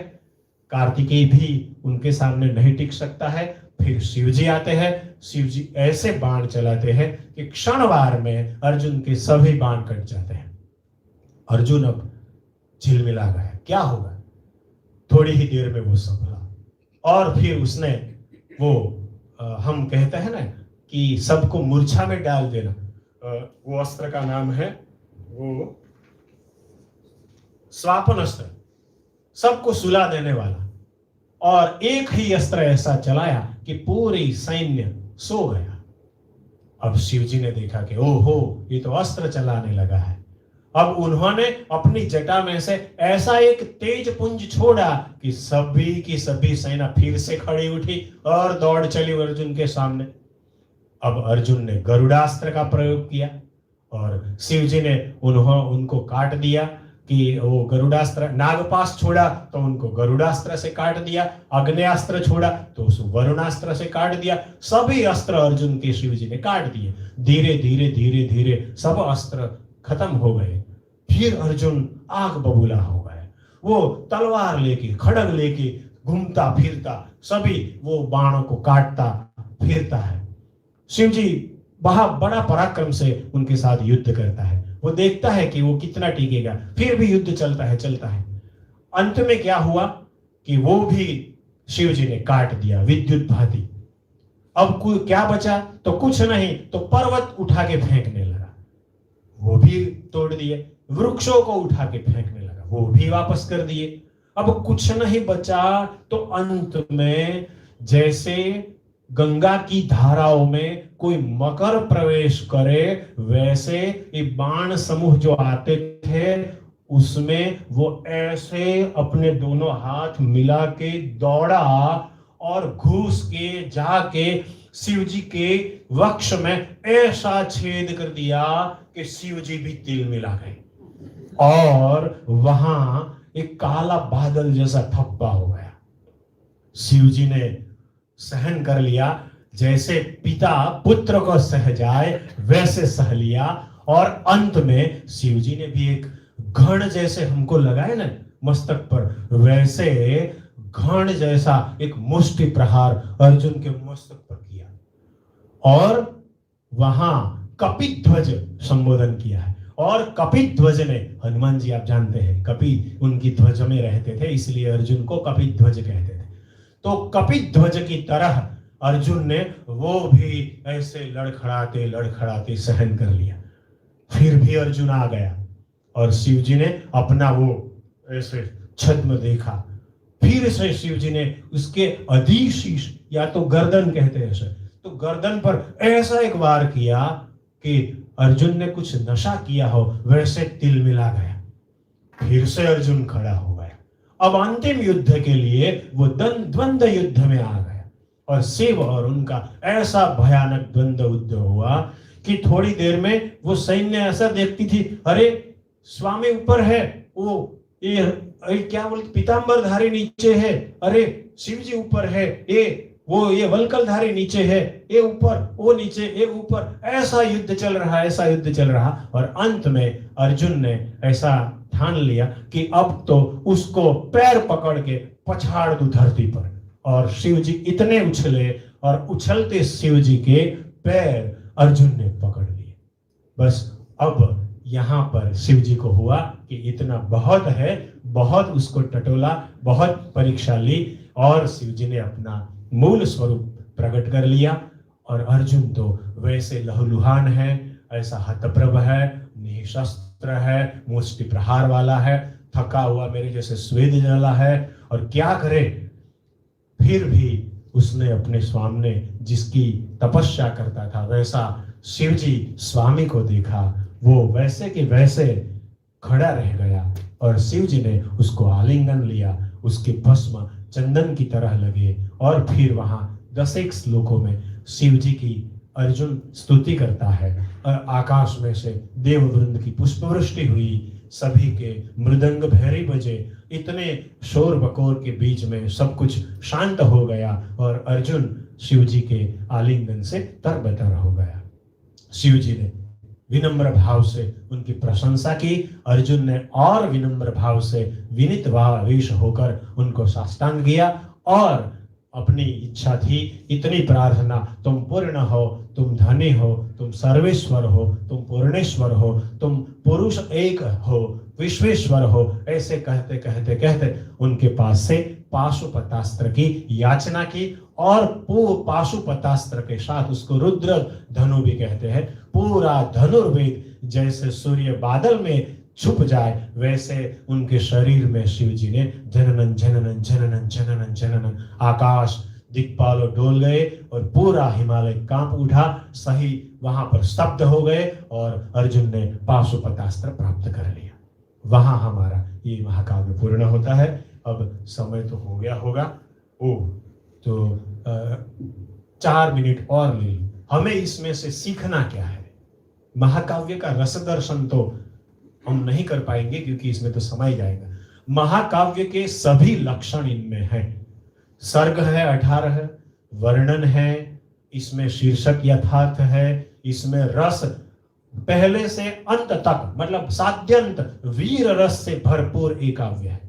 कार्तिकेय भी उनके सामने नहीं टिक सकता है। फिर शिवजी आते हैं, शिवजी ऐसे बाण चलाते हैं कि क्षणवार में अर्जुन के सभी बाण कट जाते हैं। अर्जुन अब झिलमिला गया, क्या होगा? थोड़ी ही देर में वो संभला और फिर उसने वो हम कहते हैं ना कि सबको मूर्छा में डाल देना, वो अस्त्र का नाम है वो स्वापन अस्त्र, सबको सुला देने वाला। और एक ही अस्त्र ऐसा चलाया कि पूरी सैन्य सो गया। अब शिवजी ने देखा कि ओहो, ये तो अस्त्र चलाने लगा है। अब उन्होंने अपनी जटा में से ऐसा एक तेज पुंज छोड़ा कि सभी की सभी सेना फिर से खड़ी उठी और दौड़ चली अर्जुन के सामने। अब अर्जुन ने गरुड़ास्त्र का प्रयोग किया और शिवजी ने उनको काट दिया कि वो गरुड़ास्त्र, नागपाश छोड़ा तो उनको गरुड़ास्त्र से काट दिया, अग्नेयास्त्र छोड़ा तो उस वरुणास्त्र से काट दिया। सभी अस्त्र अर्जुन के शिवजी ने काट दिए। धीरे धीरे धीरे धीरे सब अस्त्र खत्म हो गए। फिर अर्जुन आग बबूला हो गए। वो तलवार लेके, खड़ग लेके घूमता फिरता, सभी वो बाणों को काटता फिरता है। शिवजी बहुत बड़ा पराक्रम से उनके साथ युद्ध करता है। वो देखता है कि वो कितना टिकेगा, फिर भी युद्ध चलता है चलता है। अंत में क्या हुआ कि वो भी शिवजी ने काट दिया विद्युत भांति। अब क्या बचा? तो कुछ नहीं, तो पर्वत उठा के फेंकने लगा, वो भी तोड़ दिए। वृक्षों को उठा के फेंकने लगा, वो भी वापस कर दिए। अब कुछ नहीं बचा तो अंत में जैसे गंगा की धाराओं में कोई मकर प्रवेश करे, वैसे ये बाण समूह जो आते थे उसमें वो ऐसे अपने दोनों हाथ मिला के दौड़ा और घुस के जाके शिवजी के वक्ष में ऐसा छेद कर दिया कि शिवजी भी तिल मिला गए और वहां एक काला बादल जैसा थप्पा हो गया। शिवजी ने सहन कर लिया, जैसे पिता पुत्र को सह जाए वैसे सह लिया। और अंत में शिवजी ने भी एक घण जैसे हमको लगाए ना मस्तक पर, वैसे घण जैसा एक मुष्टि प्रहार अर्जुन के मस्तक पर किया और वहां कपिध्वज संबोधन किया है। और कपिध्वज ने, हनुमान जी आप जानते हैं कपि उनकी ध्वज में रहते थे, इसलिए अर्जुन को कपिध्वज कहते थे। तो कपिध्वज की तरह अर्जुन ने वो भी ऐसे लड़खड़ाते लड़खड़ाते सहन कर लिया। फिर भी अर्जुन आ गया और शिव जी ने अपना वो ऐसे छद्म देखा। फिर से शिव जी ने उसके अधिशीष या तो गर्दन कहते हैं सर, तो गर्दन पर ऐसा एक वार किया कि अर्जुन ने कुछ नशा किया हो वैसे तिल मिला गया। फिर से अर्जुन खड़ा हो गया। अब अंतिम युद्ध के लिए वो द्वंद्व युद्ध में आ गया और शिव और उनका ऐसा भयानक द्वंद्व युद्ध हुआ कि थोड़ी देर में वो सैन्य ऐसा देखती थी, अरे स्वामी ऊपर है, वो ये क्या बोलते पीतांबरधारी नीचे है, अरे शिव जी ऊपर है, ये वल्कलधारी नीचे है, ये ऊपर वो नीचे, ये ऊपर, ऐसा युद्ध चल रहा, ऐसा युद्ध चल रहा। और अंत में अर्जुन ने ऐसा ठान लिया कि अब तो उसको पैर पकड़ के पछाड़ दूं धरती पर। और शिव जी इतने उछले और उछलते शिव जी के पैर अर्जुन ने पकड़ लिए। बस अब यहाँ पर शिव जी को हुआ कि इतना बहुत है, बहुत उसको टटोला, बहुत परीक्षा ली और शिव जी ने अपना मूल स्वरूप प्रकट कर लिया। और अर्जुन तो वैसे लहूलुहान है, ऐसा हतप्रभ है, निशस्त्र है, मुष्टि प्रहार वाला है, थका हुआ मेरे जैसे स्वेद जला है। और क्या करे, फिर भी उसने अपने सामने जिसकी तपस्या करता था वैसा शिव जी स्वामी को देखा, वो वैसे के वैसे खड़ा रह गया और शिव जी ने उसको आलिंगन लिया, उसके भस्म चंदन की तरह लगे। और फिर वहां 10 श्लोकों में शिव जी की अर्जुन स्तुति करता है और आकाश में से देववृंद की पुष्पवृष्टि हुई, सभी के मृदंग भैरी बजे, इतने शोर बकोर के बीच में सब कुछ शांत हो गया और अर्जुन शिव जी के आलिंगन से तरबतर हो गया। शिव जी ने विनम्र भाव से उनकी प्रशंसा की, अर्जुन ने और विनम्र भाव से विनीत भावेश होकर उनको साष्टांग किया और अपनी इच्छा थी, इतनी प्रार्थना, तुम पूर्ण हो, तुम धनी हो, तुम सर्वेश्वर हो, तुम पूर्णेश्वर हो, तुम पुरुष एक हो, विश्वेश्वर हो, ऐसे कहते कहते कहते उनके पास से पाशुपतास्त्र की याचना की। और पाशुपतास्त्र के साथ उसको रुद्र धनु भी कहते हैं। पूरा धनुर्वेद जैसे सूर्य बादल में छुप जाए वैसे उनके शरीर में शिव जी ने जननन जननन जननन जननन जननन, आकाश दिक्पालों डोल गए और पूरा हिमालय कांप उठा, सही वहां पर स्तब्ध हो गए और अर्जुन ने पाशुपतास्त्र प्राप्त कर लिया। वहां हमारा ये महाकाव्य पूर्ण होता है। अब समय तो हो गया होगा, तो 4 मिनट और ले लो। हमें इसमें से सीखना क्या है? महाकाव्य का रस दर्शन तो हम नहीं कर पाएंगे क्योंकि इसमें तो समय जाएगा। महाकाव्य के सभी लक्षण इनमें हैं। सर्ग है 18, वर्णन है, इसमें शीर्षक यथार्थ है, इसमें रस पहले से अंत तक मतलब साध्यंत वीर रस से भरपूर एक काव्य है।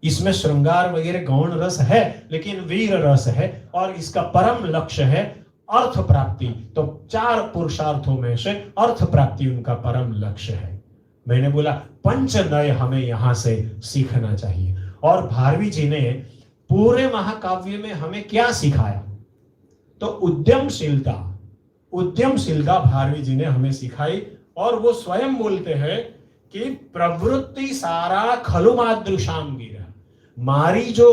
इसमें श्रृंगार वगैरह गौण रस है लेकिन वीर रस है और इसका परम लक्ष्य है अर्थ प्राप्ति। तो 4 पुरुषार्थों में से अर्थ प्राप्ति उनका परम लक्ष्य है। मैंने बोला पंचनय हमें यहां से सीखना चाहिए। और भारवी जी ने पूरे महाकाव्य में हमें क्या सिखाया? तो उद्यमशीलता भारवी जी ने हमें सिखाई। और वो स्वयं बोलते हैं कि प्रवृत्ति सारा खलु मादृशाम गिरा, मारी जो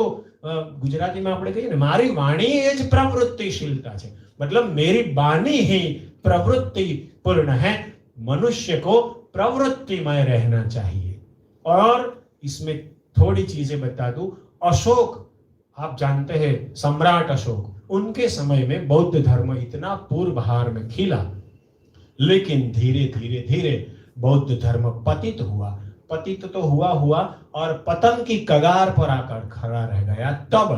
गुजराती में આપણે કહીએ ને મારી વાણી એ જ પ્રવૃત્તિશીલતા છે, मतलब मेरी वाणी ही प्रवृत्ति पूर्ण है। मनुष्य को प्रवृत्तिमय रहना चाहिए। और इसमें थोड़ी चीजें बता दूं। अशोक, आप जानते हैं सम्राट अशोक, उनके समय में बौद्ध धर्म इतना पूर्वहार में खिला, लेकिन धीरे धीरे धीरे बौद्ध धर्म पतित हुआ। पतित तो हुआ और पतन की कगार पर आकर खड़ा रह गया। तब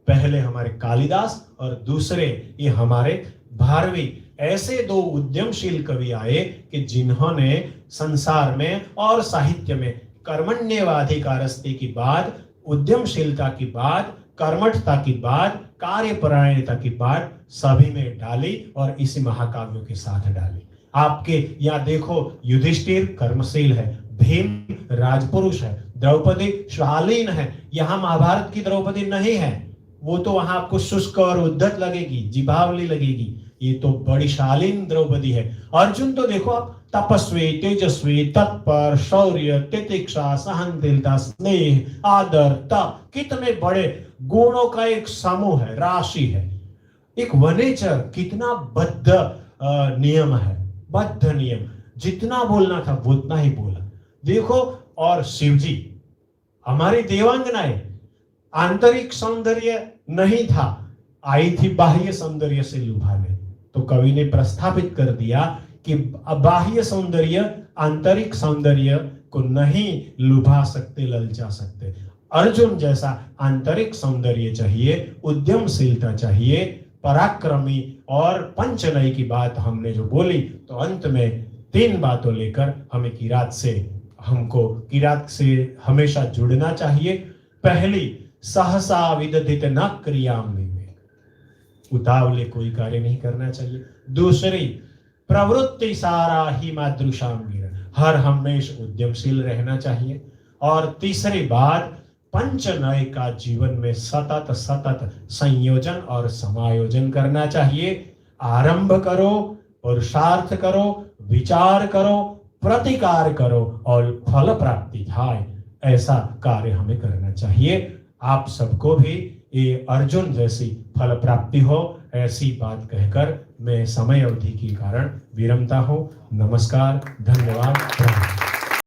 पहले हमारे कालिदास और दूसरे ये हमारे भारवी, ऐसे 2 उद्यमशील कवि आए कि जिन्होंने संसार में और साहित्य में कर्मण्यवाधिकारस्ते की बात, उद्यमशीलता की बात, कर्मठता की बात, कार्यपरायणता की बात सभी में डाली और इसी महाकाव्यों के साथ डाली। आपके यहाँ देखो, युधिष्ठिर कर्मशील है, भीम राजपुरुष है, द्रौपदी शालीन है। यहाँ महाभारत की द्रौपदी नहीं है, वो तो वहां आपको शुष्क और उद्धत लगेगी, जिभावली लगेगी। ये तो बड़ी शालीन द्रौपदी है। अर्जुन तो देखो आप, तपस्वी, तेजस्वी, तत्पर, शौर्य, तितिक्षा, सहनशीलता, स्नेह, आदर, तप, कितने बड़े गुणों का एक समूह है, राशि है। एक वनेचर, कितना बद्ध नियम है, बद्ध नियम, जितना बोलना था वो उतना ही बोला। देखो, और शिवजी, हमारी देवांगनाएं, आंतरिक सौंदर्य नहीं था, आई थी बाह्य सौंदर्य से लुभाने। तो कवि ने प्रस्थापित कर दिया कि बाह्य सौंदर्य आंतरिक सौंदर्य को नहीं लुभा सकते, ललचा सकते। अर्जुन जैसा आंतरिक सौंदर्य चाहिए, उद्यमशीलता चाहिए, पराक्रमी और पंचनयी की बात हमने जो बोली, तो अंत में 3 बातों लेकर हमको किरात से हमेशा जुड़ना चाहिए। पहली, सहसा विदधित न क्रियाम, उतावले कोई कार्य नहीं करना चाहिए। दूसरी, प्रवृत्ति सारा ही मादृशाम, हर हमेश उद्यमशील रहना चाहिए। और तीसरी बात, पंचनय का जीवन में सतत सतत संयोजन और समायोजन करना चाहिए। आरंभ करो, पुरुषार्थ करो, विचार करो, प्रतिकार करो और फल प्राप्ति થાય, ऐसा कार्य हमें करना चाहिए। आप सबको भी ये अर्जुन जैसी फल प्राप्ति हो, ऐसी बात कहकर मैं समय अवधि के कारण विरमता हूं। नमस्कार, धन्यवाद, प्रणाम।